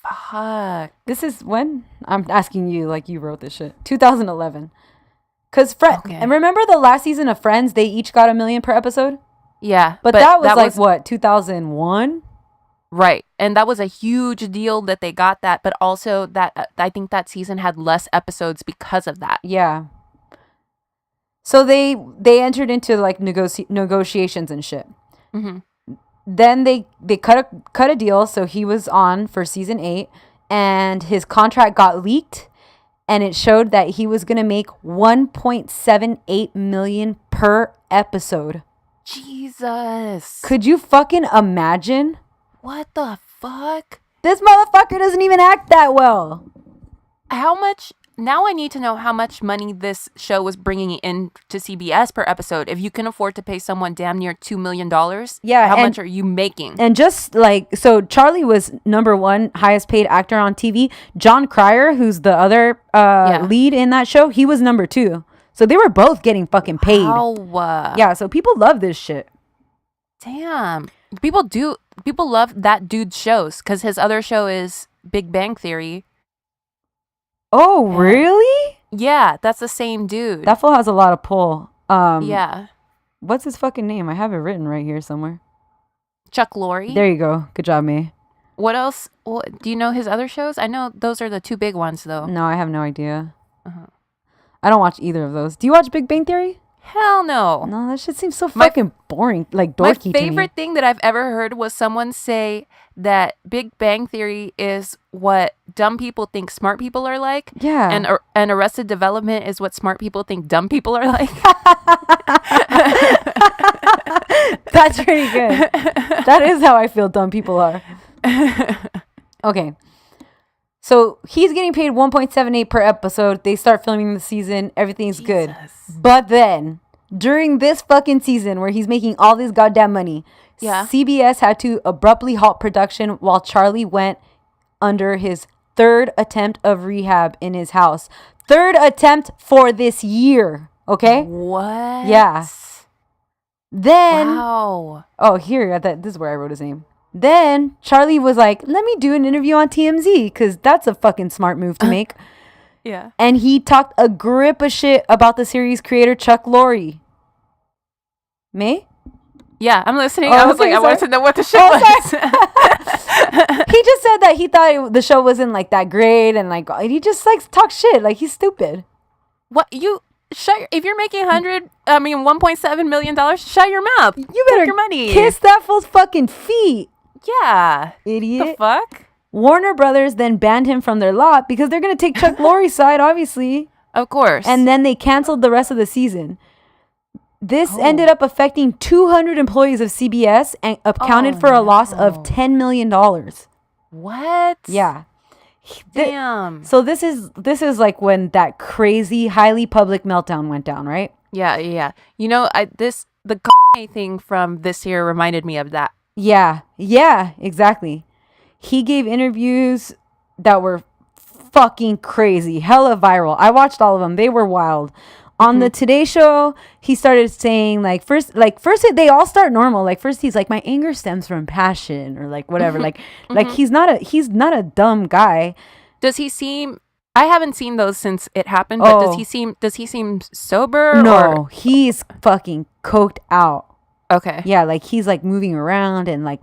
Fuck. This is when? I'm asking you like you wrote this shit. 2011. Because and remember the last season of Friends, they each got $1 million per episode? Yeah. But that was what, 2001? Right. And that was a huge deal that they got that, but also that I think that season had less episodes because of that. Yeah. So they entered into like negotiations and shit. Mm-hmm. Then they cut a deal, so he was on for season 8, and his contract got leaked, and it showed that he was gonna make $1.78 million per episode. Jesus. Could you fucking imagine? What the fuck? This motherfucker doesn't even act that well. How much? Now I need to know how much money this show was bringing in to CBS per episode. If you can afford to pay someone damn near $2 million, how much are you making? And just like, so Charlie was number 1 highest paid actor on TV. John Cryer, who's the other lead in that show, he was number 2. So they were both getting fucking paid. Wow. Yeah, so people love this shit. Damn. People love that dude's shows because his other show is Big Bang Theory. Oh, really? Yeah, that's the same dude. That fool has a lot of pull. Yeah. What's his fucking name? I have it written right here somewhere. Chuck Lorre. There you go. Good job, May. What else? Do you know his other shows? I know those are the 2 big ones, though. No, I have no idea. Uh-huh. I don't watch either of those. Do you watch Big Bang Theory? Hell no. No, that shit seems so fucking boring, like dorky to me. My favorite thing that I've ever heard was someone say that Big Bang Theory is what dumb people think smart people are like. Yeah. And Arrested Development is what smart people think dumb people are like. That's pretty good. That is how I feel dumb people are. Okay. So he's getting paid $1.78 per episode. They start filming the season. Everything's good. But then, during this fucking season where he's making all this goddamn money, CBS had to abruptly halt production while Charlie went under his 3rd attempt of rehab in his house. 3rd attempt for this year. Okay? What? Yeah. Then... Wow. Oh, here. This is where I wrote his name. Then Charlie was like, let me do an interview on TMZ because that's a fucking smart move to make. Yeah. And he talked a grip of shit about the series creator Chuck Lorre. May? Yeah, I'm listening. Oh, I was okay, like, I sorry. wanted to know what the shit was. He just said that he thought the show wasn't like that great, and like he just like talks shit. Like he's stupid. What you if you're making $1.7 million, shut your mouth. You better take your money. Kiss that fool's fucking feet. Yeah, idiot. The fuck. Warner Brothers then banned him from their lot because they're gonna take Chuck Lorre's side, obviously. Of course. And then they canceled the rest of the season. This ended up affecting 200 employees of CBS and accounted for a loss of $10 million. What? Yeah. Damn. So this is like when that crazy, highly public meltdown went down, right? Yeah. You know, the thing from this year reminded me of that. Yeah, exactly. He gave interviews that were fucking crazy, hella viral. I watched all of them. They were wild. On the Today Show, he started saying first they all start normal. Like first he's like, my anger stems from passion or like whatever. Like he's not a dumb guy. Does he seem? I haven't seen those since it happened. But does he seem sober? No, he's fucking coked out. Okay. Yeah, like he's like moving around and like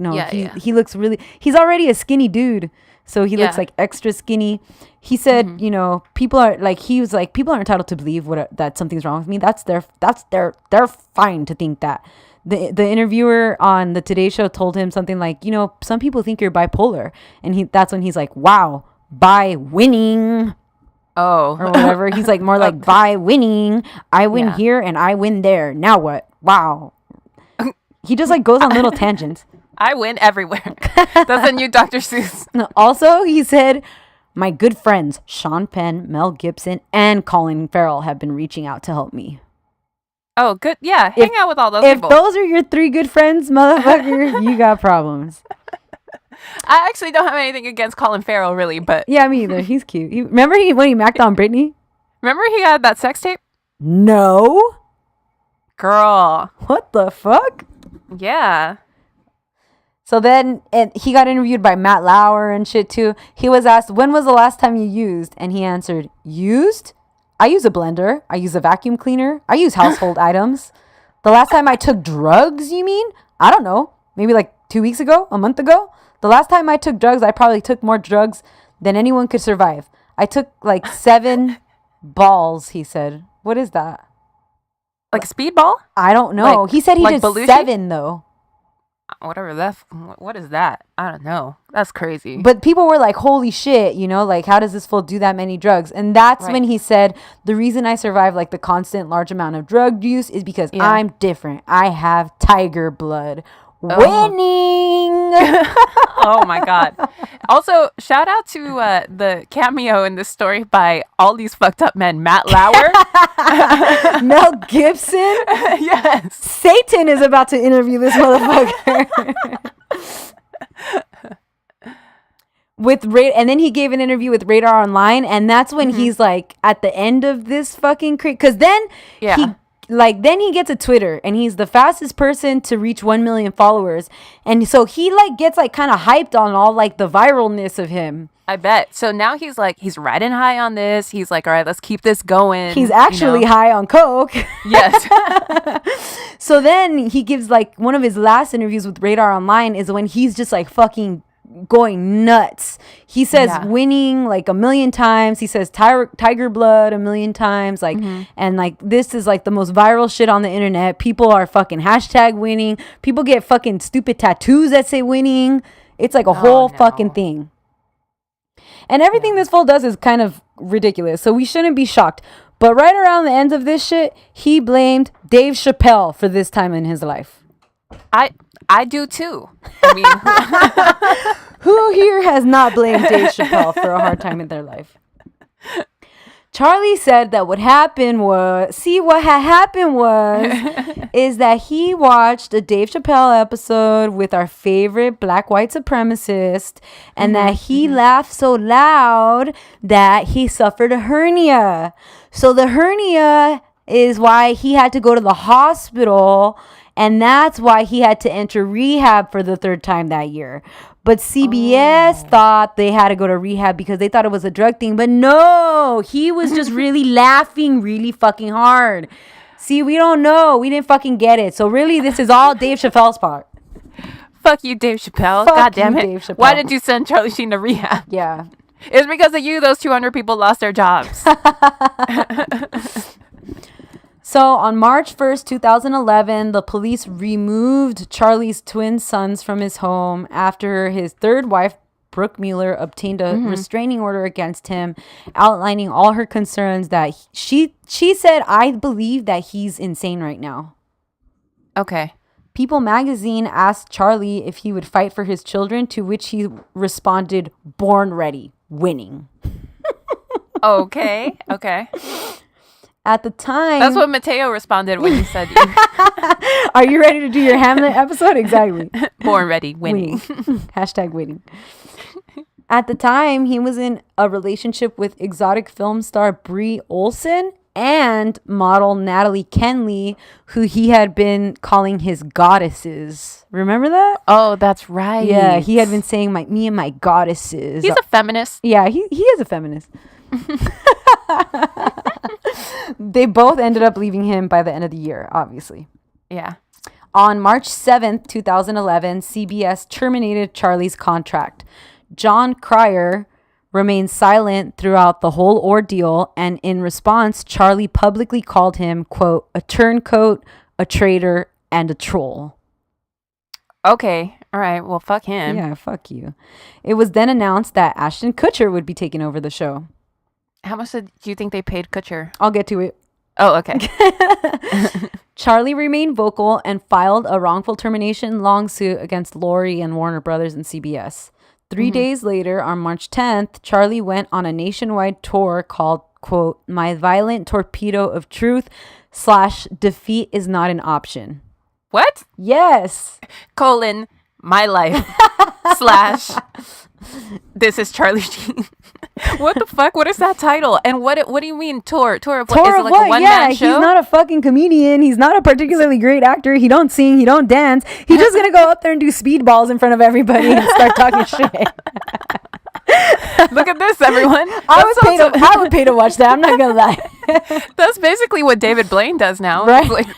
he looks he's already a skinny dude. So he looks like extra skinny. He said, people are people are entitled to believe that something's wrong with me. They're fine to think that. The interviewer on the Today Show told him something like, some people think you're bipolar, and that's when he's like, wow, by winning. Oh, or whatever. He's like more like by winning. I win here and I win there. Now what? Wow. He just like goes on little tangents. I win everywhere. That's a new Dr. Seuss. Also, he said, my good friends Sean Penn, Mel Gibson, and Colin Farrell have been reaching out to help me. Oh, good. Yeah, hang out with all those people. If those are your 3 good friends, motherfucker, you got problems. I actually don't have anything against Colin Farrell, really, but... Yeah, me either. He's cute. Remember when he macked on Britney? Remember he had that sex tape? No. Girl. What the fuck? Yeah. So then he got interviewed by Matt Lauer and shit too. He was asked, when was the last time you used? And he answered, used? I use a blender. I use a vacuum cleaner. I use household items. The last time I took drugs, you mean? I don't know. Maybe like 2 weeks ago? A month ago? The last time I took drugs, I probably took more drugs than anyone could survive. I took like 7 balls, he said. What is that? Like a speedball? I don't know. He said he did Belushi? 7 though. Whatever what is that? I don't know. That's crazy. But people were like, holy shit, like, how does this fool do that many drugs? And that's when he said, the reason I survive like the constant large amount of drug use is because I'm different. I have tiger blood. Winning. Oh my god. Also, shout out to the cameo in this story by all these fucked up men. Matt Lauer, Mel Gibson. Yes, Satan is about to interview this motherfucker. And then he gave an interview with Radar Online, and that's when he's like at the end of this fucking because then then he gets a Twitter, and he's the fastest person to reach 1 million followers. And so he like gets like kind of hyped on all like the viralness of him. I bet. So now he's riding high on this. He's like, all right, let's keep this going. He's actually high on coke. Yes. So then he gives like one of his last interviews with Radar Online is when he's just like fucking going nuts. He says winning like 1 million times. He says tiger blood 1 million times. Like, and like this is like the most viral shit on the internet. People are fucking hashtag winning. People get fucking stupid tattoos that say winning. It's like a whole fucking thing. And everything this fool does is kind of ridiculous. So we shouldn't be shocked. But right around the end of this shit, he blamed Dave Chappelle for this time in his life. I do too. I mean, who here has not blamed Dave Chappelle for a hard time in their life? Charlie said that what happened was is that he watched a Dave Chappelle episode with our favorite black white supremacist, and that he laughed so loud that he suffered a hernia. So the hernia is why he had to go to the hospital. And that's why he had to enter rehab for the 3rd time that year. But CBS thought they had to go to rehab because they thought it was a drug thing. But no, he was just really laughing really fucking hard. See, we don't know. We didn't fucking get it. So really, this is all Dave Chappelle's part. Fuck you, Dave Chappelle. Fuck God damn you, it. Dave Chappelle. Why did you send Charlie Sheen to rehab? Yeah. It's because of you those 200 people lost their jobs. So on March 1st, 2011, the police removed Charlie's twin sons from his home after his third wife, Brooke Mueller, obtained a restraining order against him, outlining all her concerns that she said, I believe that he's insane right now. Okay. People magazine asked Charlie if he would fight for his children, to which he responded, born ready, winning. Okay. At the time... That's what Mateo responded when he said, Are you ready to do your Hamlet episode? Exactly. born ready, winning. Hashtag winning. At the time, he was in a relationship with exotic film star Brie Olson and model Natalie Kenley, who he had been calling his goddesses. Remember that? Oh, that's right. Yeah, he had been saying me and my goddesses. He's a feminist. Yeah, he is a feminist. They both ended up leaving him by the end of the year, obviously. Yeah. On March 7th, 2011, CBS terminated Charlie's contract. John Cryer remained silent throughout the whole ordeal, and in response, Charlie publicly called him, quote, a turncoat, a traitor, and a troll. Okay. All right. Well, fuck him. Yeah, fuck you. It was then announced that Ashton Kutcher would be taking over the show. How much do you think they paid Kutcher? I'll get to it. Oh, okay. Charlie remained vocal and filed a wrongful termination lawsuit against Lori and Warner Brothers and CBS. 3 days later, on March 10th, Charlie went on a nationwide tour called, quote, My Violent Torpedo of Truth / Defeat is Not an Option. What? Yes. My life / This is Charlie Sheen. What the fuck? What is that title? And what do you mean tour? Tour of what? Tour Is it of like what? a one-man show? He's not a fucking comedian. He's not a particularly great actor. He don't sing. He don't dance. He's just gonna go up there and do speedballs in front of everybody and start talking shit. Look at this, everyone. I would pay to watch that. I'm not gonna lie. That's basically what David Blaine does now. Right. Like,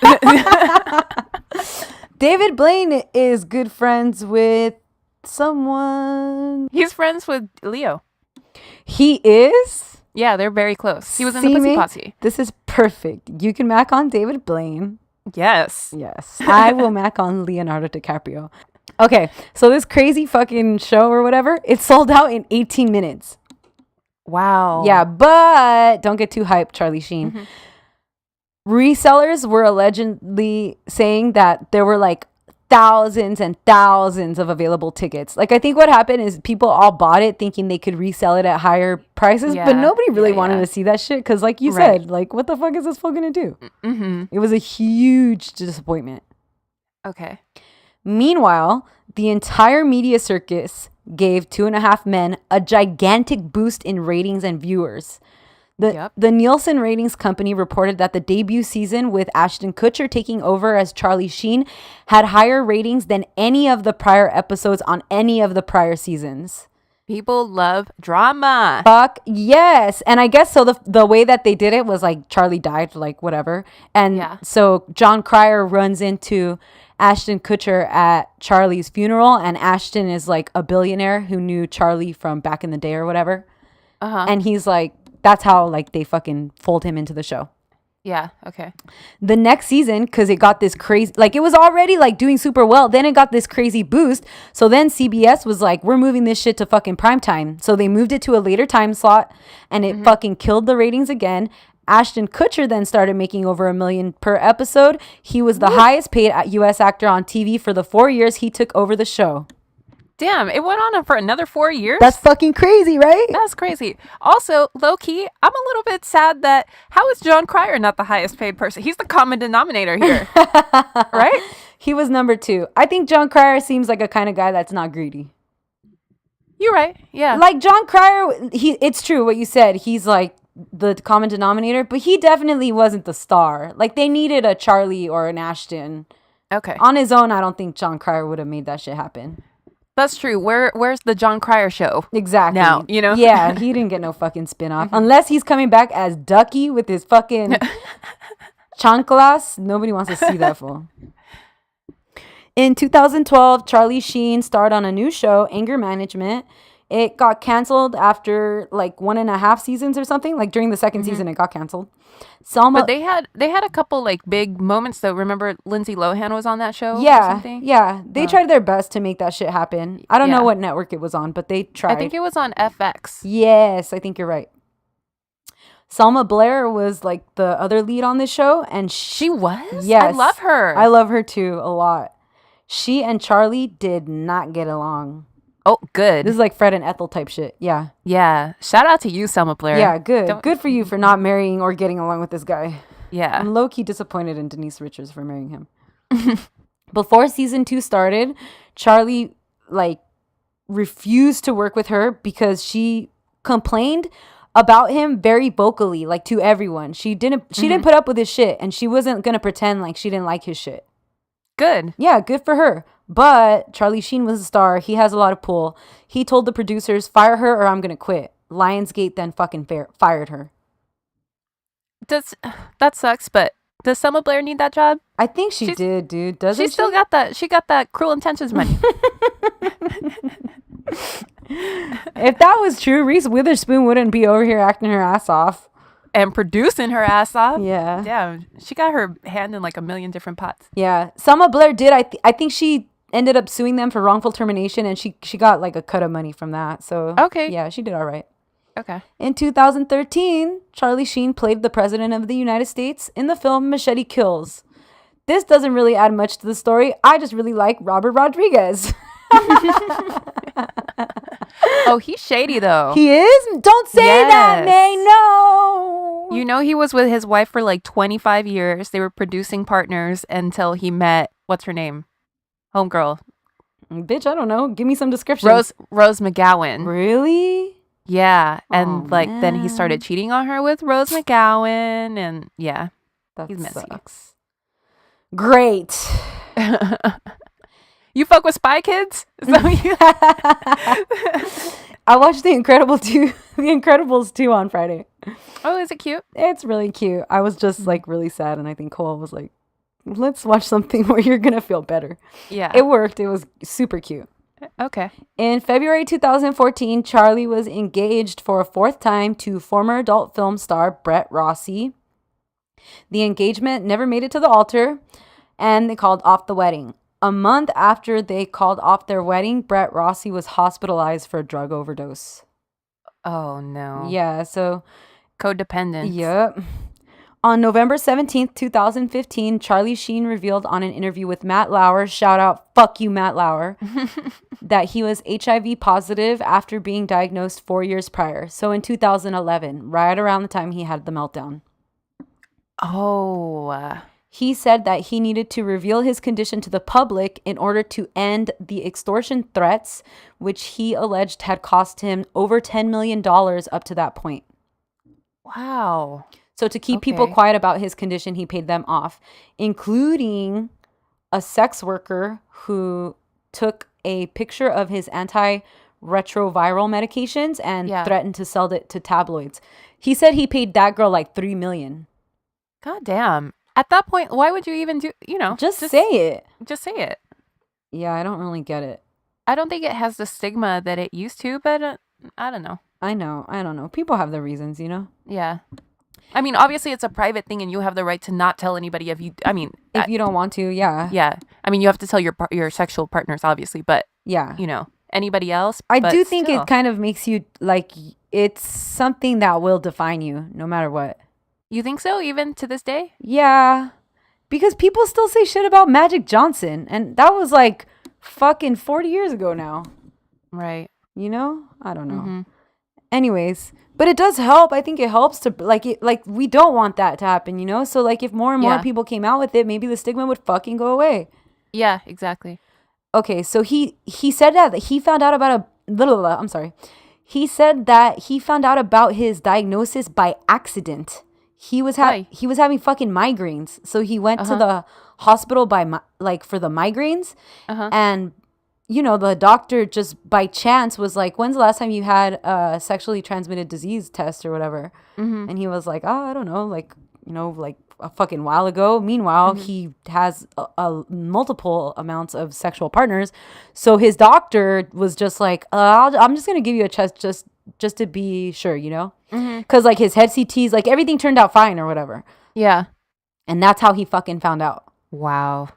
David Blaine is good friends with someone. he's friends with Leo. He is? Yeah, they're very close. He was in the See Pussy me? Posse. This is perfect. You can mac on David Blaine. Yes. Yes. I will mac on Leonardo DiCaprio. Okay, so this crazy fucking show or whatever, it sold out in 18 minutes. Wow. Yeah, but don't get too hyped, Charlie Sheen. Resellers were allegedly saying that there were like thousands and thousands of available tickets. Like, I think what happened is people all bought it thinking they could resell it at higher prices, but nobody really wanted to see that shit because, like you said, like, what the fuck is this fool gonna do? It was a huge disappointment. Okay. Meanwhile, the entire media circus gave 2.5 Men a gigantic boost in ratings and viewers. The Nielsen Ratings Company reported that the debut season, with Ashton Kutcher taking over as Charlie Sheen, had higher ratings than any of the prior episodes on any of the prior seasons. People love drama. Fuck yes. And I guess so the way that they did it was like Charlie died, like whatever. And so John Cryer runs into Ashton Kutcher at Charlie's funeral, and Ashton is like a billionaire who knew Charlie from back in the day or whatever. And he's like, that's how like they fucking fold him into the show. Yeah. Okay. The next season, because it got this crazy, like it was already like doing super well. Then it got this crazy boost. So then CBS was like, we're moving this shit to fucking primetime. So they moved it to a later time slot, and it fucking killed the ratings again. Ashton Kutcher then started making over $1 million per episode. He was the highest paid U.S. actor on TV for the 4 years he took over the show. Damn, it went on for another 4 years? That's fucking crazy, right? That's crazy. Also, low-key, I'm a little bit sad that, how is John Cryer not the highest paid person? He's the common denominator here, right? He was number 2. I think John Cryer seems like a kind of guy that's not greedy. You're right, yeah. Like John Cryer, it's true what you said. He's like the common denominator, but he definitely wasn't the star. Like they needed a Charlie or an Ashton. Okay. On his own, I don't think John Cryer would have made that shit happen. That's true. Where's the John Cryer show? Exactly. Now, you know? Yeah, he didn't get no fucking spinoff. Unless he's coming back as Ducky with his fucking chanclas. Nobody wants to see that fool. In 2012, Charlie Sheen starred on a new show, Anger Management. It got canceled after like 1.5 seasons or something. Like during the second season, it got canceled. But they had a couple like big moments though. Remember Lindsay Lohan was on that show? Yeah, or something? yeah. They tried their best to make that shit happen. I don't know what network it was on, but they tried. I think it was on FX. Yes, I think you're right. Selma Blair was like the other lead on this show, and she was. Yes, I love her. I love her too a lot. She and Charlie did not get along. Oh, good. This is like Fred and Ethel type shit. Yeah. Yeah. Shout out to you, Selma Blair. Yeah, good. Good for you for not marrying or getting along with this guy. Yeah. I'm low-key disappointed in Denise Richards for marrying him. Before season 2 started, Charlie like refused to work with her because she complained about him very vocally, like to everyone. She didn't put up with his shit, and she wasn't gonna pretend like she didn't like his shit. Good. Yeah, good for her. But Charlie Sheen was a star. He has a lot of pull. He told the producers, fire her or I'm going to quit. Lionsgate then fucking fired her. That sucks, but does Selma Blair need that job? I think she did, dude. Doesn't she? She still got that. She got that Cruel Intentions money. If that was true, Reese Witherspoon wouldn't be over here acting her ass off. And producing her ass off. Yeah. Damn. She got her hand in like a million different pots. Yeah. Selma Blair did. I think she ended up suing them for wrongful termination, and she got like a cut of money from that. So okay. Yeah, she did all right. Okay. In 2013, Charlie Sheen played the President of the United States in the film Machete Kills. This doesn't really add much to the story. I just really like Robert Rodriguez. Oh, he's shady though. He is? Don't say that, May. No. You know, he was with his wife for like 25 years. They were producing partners until he met, what's her name? Homegirl. Bitch, I don't know. Give me some description. Rose McGowan. Really? Yeah. And then he started cheating on her with Rose McGowan. And yeah, he's messy. Sucks. Great. You fuck with Spy Kids? I watched The Incredibles 2 on Friday. Oh, is it cute? It's really cute. I was just like really sad, and I think Cole was like, let's watch something where you're gonna feel better. Yeah. It worked. It was super cute. Okay. In February 2014, Charlie was engaged for a 4th time to former adult film star Brett Rossi. The engagement never made it to the altar, and they called off the wedding. A month after they called off their wedding, Brett Rossi was hospitalized for a drug overdose. Oh, no. Yeah, so... Codependent. Yep. On November 17th, 2015, Charlie Sheen revealed on an interview with Matt Lauer, shout out, fuck you, Matt Lauer, that he was HIV positive after being diagnosed 4 years prior. So in 2011, right around the time he had the meltdown. Oh, he said that he needed to reveal his condition to the public in order to end the extortion threats, which he alleged had cost him over $10 million up to that point. Wow. So to keep people quiet about his condition, he paid them off, including a sex worker who took a picture of his antiretroviral medications and threatened to sell it to tabloids. He said he paid that girl like $3 million. God damn. At that point, why would you even do, just say it. Just say it. Yeah, I don't really get it. I don't think it has the stigma that it used to, but I don't know. I don't know. People have their reasons, Yeah. I mean, obviously it's a private thing and you have the right to not tell anybody if you don't want to, yeah. Yeah. I mean, you have to tell your sexual partners, obviously, but yeah, anybody else. I do think it kind of makes you like, it's something that will define you no matter what. You think so, even to this day? Yeah, because people still say shit about Magic Johnson, and that was like fucking 40 years ago now. Right. I don't know. Mm-hmm. Anyways, but it does help. I think it helps to like we don't want that to happen, So like if more and more people came out with it, maybe the stigma would fucking go away. Yeah, exactly. Okay, so he said that he found out about He said that he found out about his diagnosis by accident. He was having fucking migraines, so he went to the hospital for the migraines, and the doctor just by chance was like, "When's the last time you had a sexually transmitted disease test or whatever?" Mm-hmm. And he was like, "Oh, I don't know, like a fucking while ago. Meanwhile, he has a multiple amounts of sexual partners. So his doctor was just like, I'm just going to give you a test just to be sure, you know? Because like his head CTs, like everything turned out fine or whatever. Yeah. And that's how he fucking found out. Wow.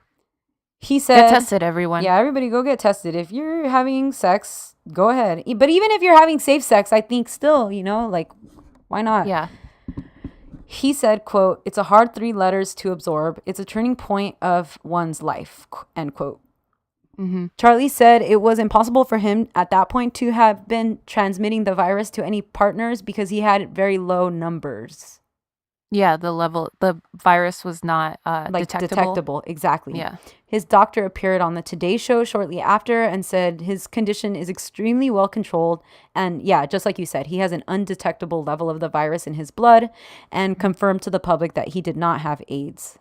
He said, get tested, everyone. Yeah, everybody go get tested. If you're having sex, go ahead. But even if you're having safe sex, I think still, you know, like, why not? Yeah. He said, quote, "It's a hard 3 letters to absorb. It's a turning point of one's life," end quote. Charlie said it was impossible for him at that point to have been transmitting the virus to any partners because he had very low numbers. Yeah, the virus was not detectable. Exactly. Yeah. His doctor appeared on the Today Show shortly after and said his condition is extremely well controlled. And yeah, just like you said, he has an undetectable level of the virus in his blood and confirmed to the public that he did not have AIDS.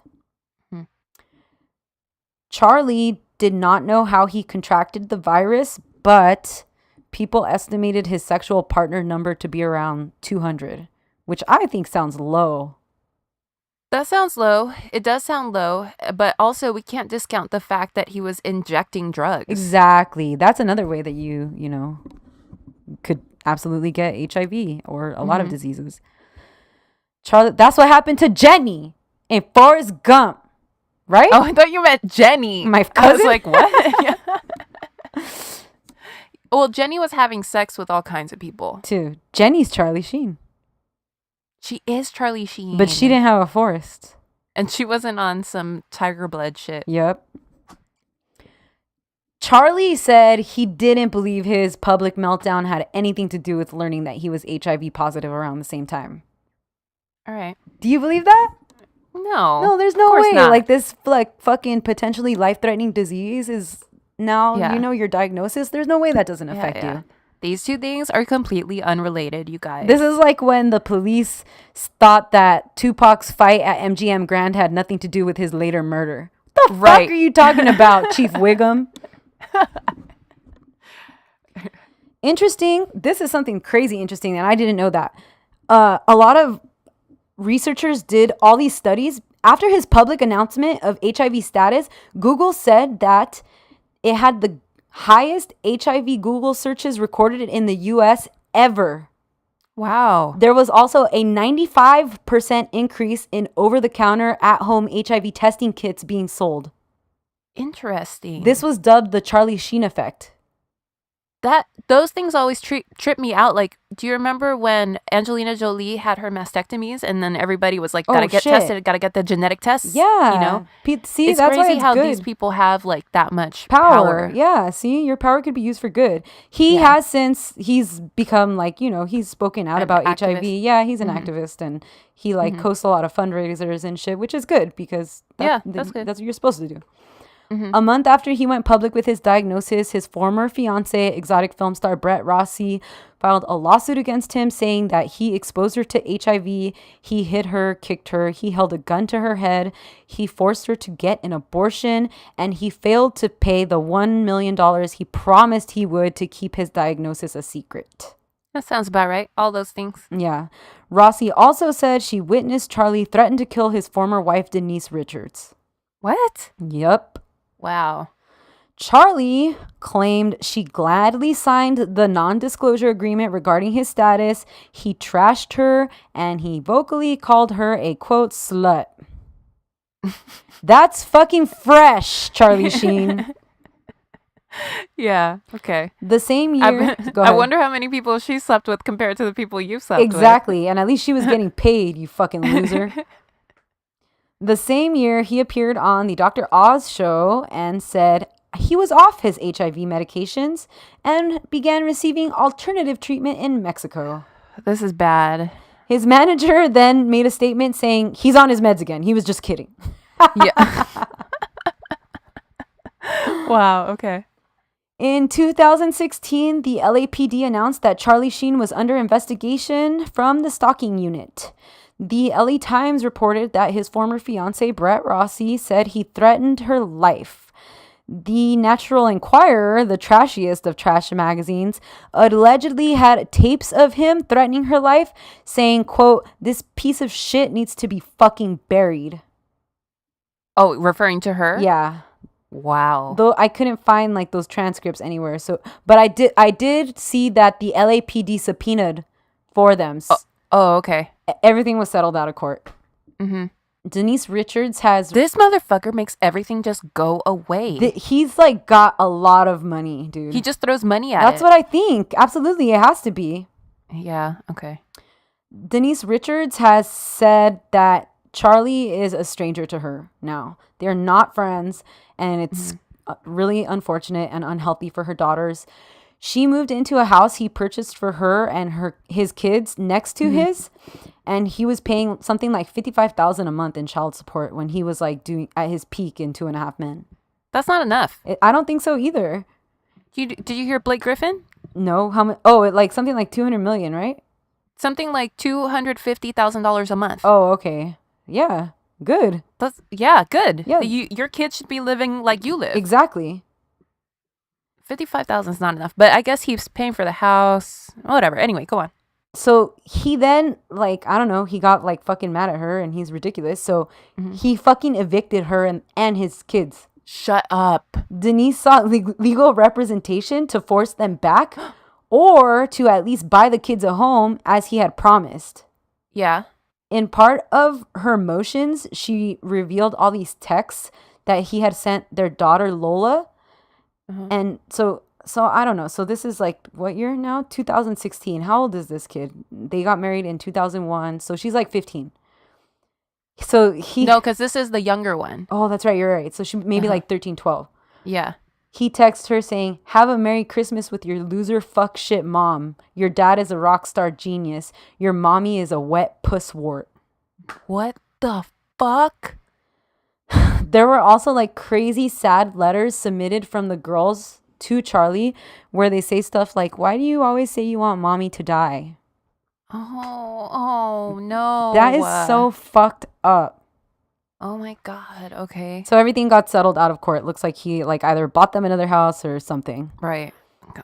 Charlie did not know how he contracted the virus, but people estimated his sexual partner number to be around 200, which I think sounds low. That sounds low. It does sound low, but also we can't discount the fact that he was injecting drugs. Exactly. That's another way that you know, could absolutely get HIV or a lot of diseases. Charlie, that's what happened to Jenny in Forrest Gump, right? Oh, I thought you meant Jenny. My cousin? I was like, what? Well, Jenny was having sex with all kinds of people. Too. Jenny's Charlie Sheen. She is Charlie Sheen. But she didn't have a Forrest. And she wasn't on some Tiger Blood shit. Yep. Charlie said he didn't believe his public meltdown had anything to do with learning that he was HIV positive around the same time. All right. Do you believe that? No. There's no way. Not. Like this like fucking potentially life-threatening disease is now, you know, your diagnosis. There's no way that doesn't affect you. These two things are completely unrelated, you guys. This is like when the police thought that Tupac's fight at MGM Grand had nothing to do with his later murder. What the fuck are you talking about, Chief Wiggum? Interesting. This is something crazy interesting, and I didn't know that. A lot of researchers did all these studies. After his public announcement of HIV status, Google said that it had the highest HIV Google searches recorded in the US ever. Wow. There was also a 95% increase in over-the-counter at-home HIV testing kits being sold. Interesting. This was dubbed the Charlie Sheen effect. Those things always trip me out. Like, do you remember when Angelina Jolie had her mastectomies and then everybody was like, gotta get tested, gotta get the genetic tests? Yeah. You know? See, it's that's crazy why it's how good. these people have like that much power. Yeah. See, your power could be used for good. He has since he's become like, you know, he's spoken out about activist. HIV. Yeah, he's an activist and he like hosts a lot of fundraisers and shit, which is good because that's good. That's what you're supposed to do. A month after he went public with his diagnosis, his former fiance, exotic film star Brett Rossi, filed a lawsuit against him saying that he exposed her to HIV, he hit her, kicked her, he held a gun to her head, he forced her to get an abortion, and he failed to pay the $1 million he promised he would to keep his diagnosis a secret. That sounds about right. All those things. Yeah. Rossi also said she witnessed Charlie threaten to kill his former wife, Denise Richards. What? Yep. Wow. Charlie claimed she gladly signed the non-disclosure agreement regarding his status. He trashed her and he vocally called her a, quote, slut. That's fucking fresh, Charlie Sheen. Yeah. Okay. The same year. I wonder how many people she slept with compared to the people you slept with. Exactly. And at least she was getting paid, you fucking loser. The same year, he appeared on the Dr. Oz show and said he was off his HIV medications and began receiving alternative treatment in Mexico. This is bad. His manager then made a statement saying he's on his meds again. He was just kidding. Yeah. Wow. Okay. In 2016, the LAPD announced that Charlie Sheen was under investigation from the stalking unit. The LA Times reported that his former fiancé, Brett Rossi, said he threatened her life. The Natural Enquirer, the trashiest of trash magazines, allegedly had tapes of him threatening her life, saying, quote, "This piece of shit needs to be fucking buried." Oh, referring to her? Yeah. Wow. Though I couldn't find like those transcripts anywhere. So, but I did see that the LAPD subpoenaed for them. Oh, okay. Everything was settled out of court. Mm-hmm. Denise Richards has... This motherfucker makes everything just go away. He's like got a lot of money, dude. He just throws money at That's what I think. Absolutely. It has to be. Yeah. Okay. Denise Richards has said that Charlie is a stranger to her now. They're not friends, and it's really unfortunate and unhealthy for her daughters. She moved into a house he purchased for her and his kids next to his, and he was paying something like $55,000 a month in child support when he was like doing at his peak in 2.5 Men. That's not enough. I don't think so either. Did you hear Blake Griffin? No, how much? Oh, like something like 200 million, right? Something like $250,000 a month. Oh, okay. Yeah, good. Good. Yeah. Your kids should be living like you live. Exactly. 55,000 is not enough, but I guess he's paying for the house. Whatever. Anyway, go on. So he then, like, I don't know, he got like fucking mad at her and he's ridiculous. So he fucking evicted her and his kids. Shut up. Denise sought legal representation to force them back or to at least buy the kids a home as he had promised. Yeah. In part of her motions, she revealed all these texts that he had sent their daughter Lola. And so I don't know. So this is like, what year now? 2016. How old is this kid? They got married in 2001. So she's like 15. So No, because this is the younger one. Oh, that's right. You're right. So she maybe like 13, 12. Yeah. He texts her saying, "Have a Merry Christmas with your loser fuck shit mom. Your dad is a rock star genius. Your mommy is a wet puss wart." What the fuck? There were also like crazy sad letters submitted from the girls to Charlie where they say stuff like, "Why do you always say you want mommy to die?" Oh no. That is so fucked up. Oh my God. Okay. So everything got settled out of court. Looks like he like either bought them another house or something. Right.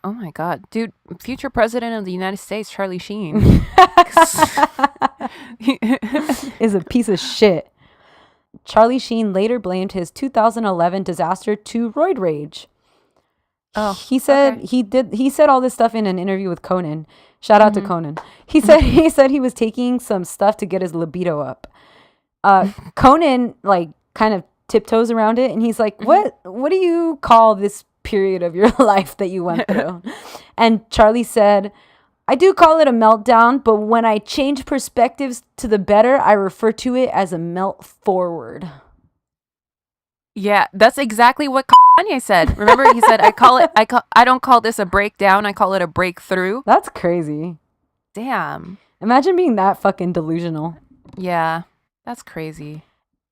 Oh my God. Dude, future president of the United States, Charlie Sheen. Is a piece of shit. Charlie Sheen later blamed his 2011 disaster to roid rage. Oh, he said he said all this stuff in an interview with Conan. Shout out to Conan. He said he was taking some stuff to get his libido up. Conan like kind of tiptoes around it and he's like, what do you call this period of your life that you went through? And Charlie said, "I do call it a meltdown, but when I change perspectives to the better, I refer to it as a melt forward." Yeah, that's exactly what Kanye said. Remember, he said, I don't call this a breakdown, I call it a breakthrough. That's crazy. Damn. Imagine being that fucking delusional. Yeah, that's crazy.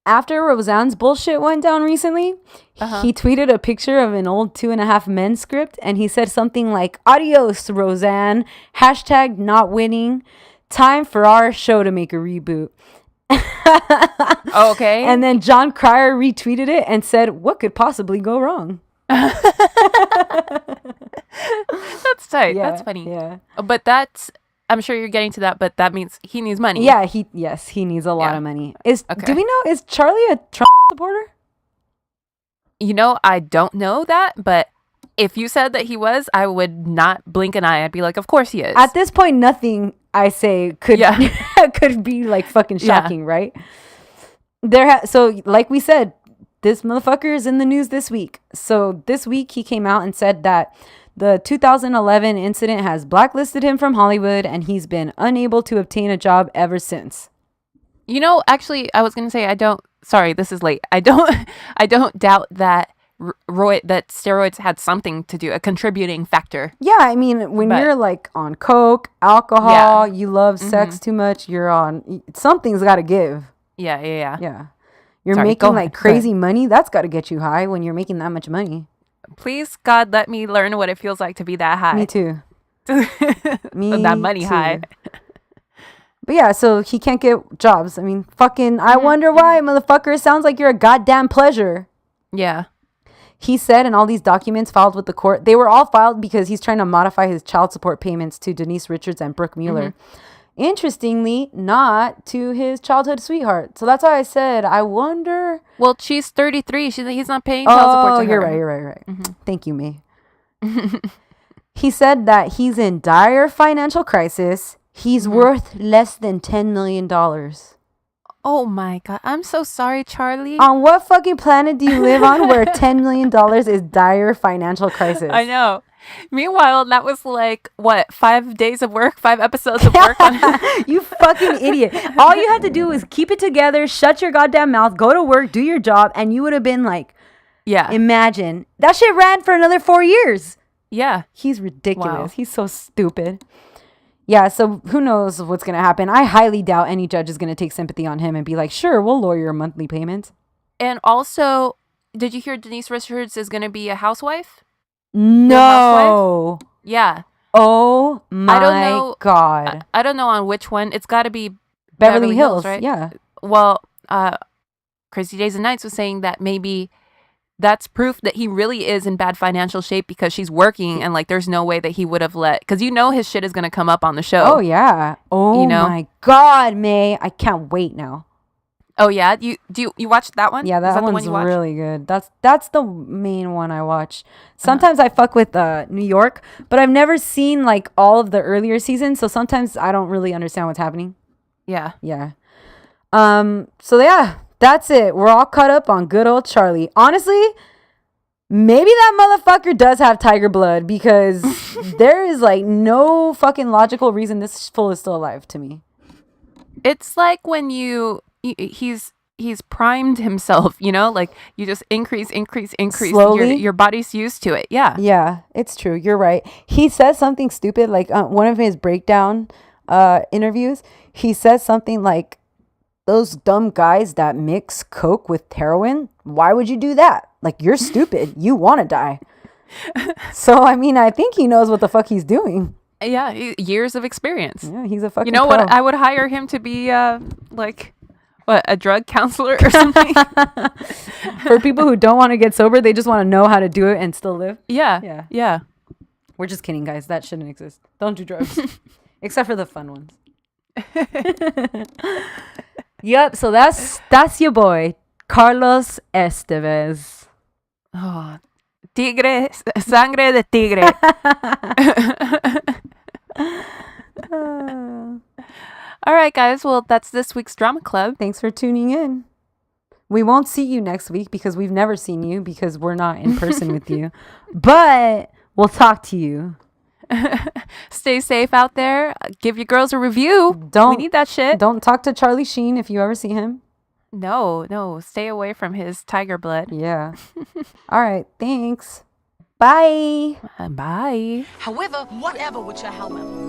After Roseanne's bullshit went down recently, he tweeted a picture of an old 2.5 Men script, and he said something like, "Adios, Roseanne. # not winning. Time for our show to make a reboot." Okay. And then John Cryer retweeted it and said, "What could possibly go wrong?" That's tight. Yeah, that's funny. Yeah. But that's, I'm sure you're getting to that, but that means he needs money. Yeah, he needs a lot of money. Do we know, is Charlie a Trump supporter? You know, I don't know that, but if you said that he was, I would not blink an eye. I'd be like, of course he is. At this point, nothing I say could could be like fucking shocking, right? So like we said, this motherfucker is in the news this week. So this week he came out and said that the 2011 incident has blacklisted him from Hollywood and he's been unable to obtain a job ever since. You know, actually, I was going to say, sorry, this is late. I don't doubt that that steroids had something to do, a contributing factor. Yeah, I mean, when you're like on coke, alcohol, you love sex too much, you're on, something's got to give. Yeah. You're making like crazy money. That's got to get you high when you're making that much money. Please, God, let me learn what it feels like to be that high. Me too. That money too. high. But yeah, so he can't get jobs. I mean, fucking, I wonder why, motherfucker. Sounds like you're a goddamn pleasure. Yeah. He said in all these documents filed with the court, they were all filed because he's trying to modify his child support payments to Denise Richards and Brooke Mueller. Interestingly, not to his childhood sweetheart. So that's why I said, I wonder. Well, she's 33. He's not paying child support to her. You're right. Thank you, May. He said that he's in dire financial crisis. He's worth less than $10 million. Oh my God. I'm so sorry, Charlie. On what fucking planet do you live on where $10 million is dire financial crisis? I know. Meanwhile, that was like, what, 5 days of work, 5 episodes of work? You fucking idiot. All you had to do was keep it together, shut your goddamn mouth, go to work, do your job, and you would have been like, yeah. Imagine. That shit ran for another 4 years. Yeah. He's ridiculous. Wow. He's so stupid. Yeah, so who knows what's going to happen. I highly doubt any judge is going to take sympathy on him and be like, sure, we'll lower your monthly payments. And also, did you hear Denise Richards is going to be a housewife? No. Yeah. Oh my God. I don't know on which one. It's got to be Beverly Hills, right? Yeah. Well, Crazy Days and Nights was saying that maybe that's proof that he really is in bad financial shape because she's working and like there's no way that he would have because his shit is going to come up on the show. Oh yeah. Oh my God, May. I can't wait now. Oh yeah, you watched that one? Yeah, that one's really good. That's the main one I watch. Sometimes I fuck with New York, but I've never seen like all of the earlier seasons, so sometimes I don't really understand what's happening. Yeah. Yeah. So yeah, that's it. We're all caught up on good old Charlie. Honestly, maybe that motherfucker does have tiger blood because there is like no fucking logical reason this fool is still alive to me. It's like when he's primed himself, like you just increase slowly. Your body's used to it. Yeah, it's true, you're right. He says something stupid like one of his breakdown interviews, he says something like, those dumb guys that mix coke with heroin, why would you do that? Like, you're stupid. You want to die. So I mean, I think he knows what the fuck he's doing. Yeah, years of experience. Yeah, he's a fucking pro. what, I would hire him to be a drug counselor or something. For people who don't want to get sober, they just want to know how to do it and still live. Yeah. We're just kidding, guys. That shouldn't exist. Don't do drugs. Except for the fun ones. Yep, so that's your boy, Carlos Estevez. Oh, tigre, sangre de tigre. All right, guys. Well, that's this week's Drama Club. Thanks for tuning in. We won't see you next week because we've never seen you because we're not in person with you. But we'll talk to you. Stay safe out there. Give your girls a review. We need that shit. Don't talk to Charlie Sheen if you ever see him. No. Stay away from his tiger blood. Yeah. All right. Thanks. Bye. Bye. However, whatever with your however.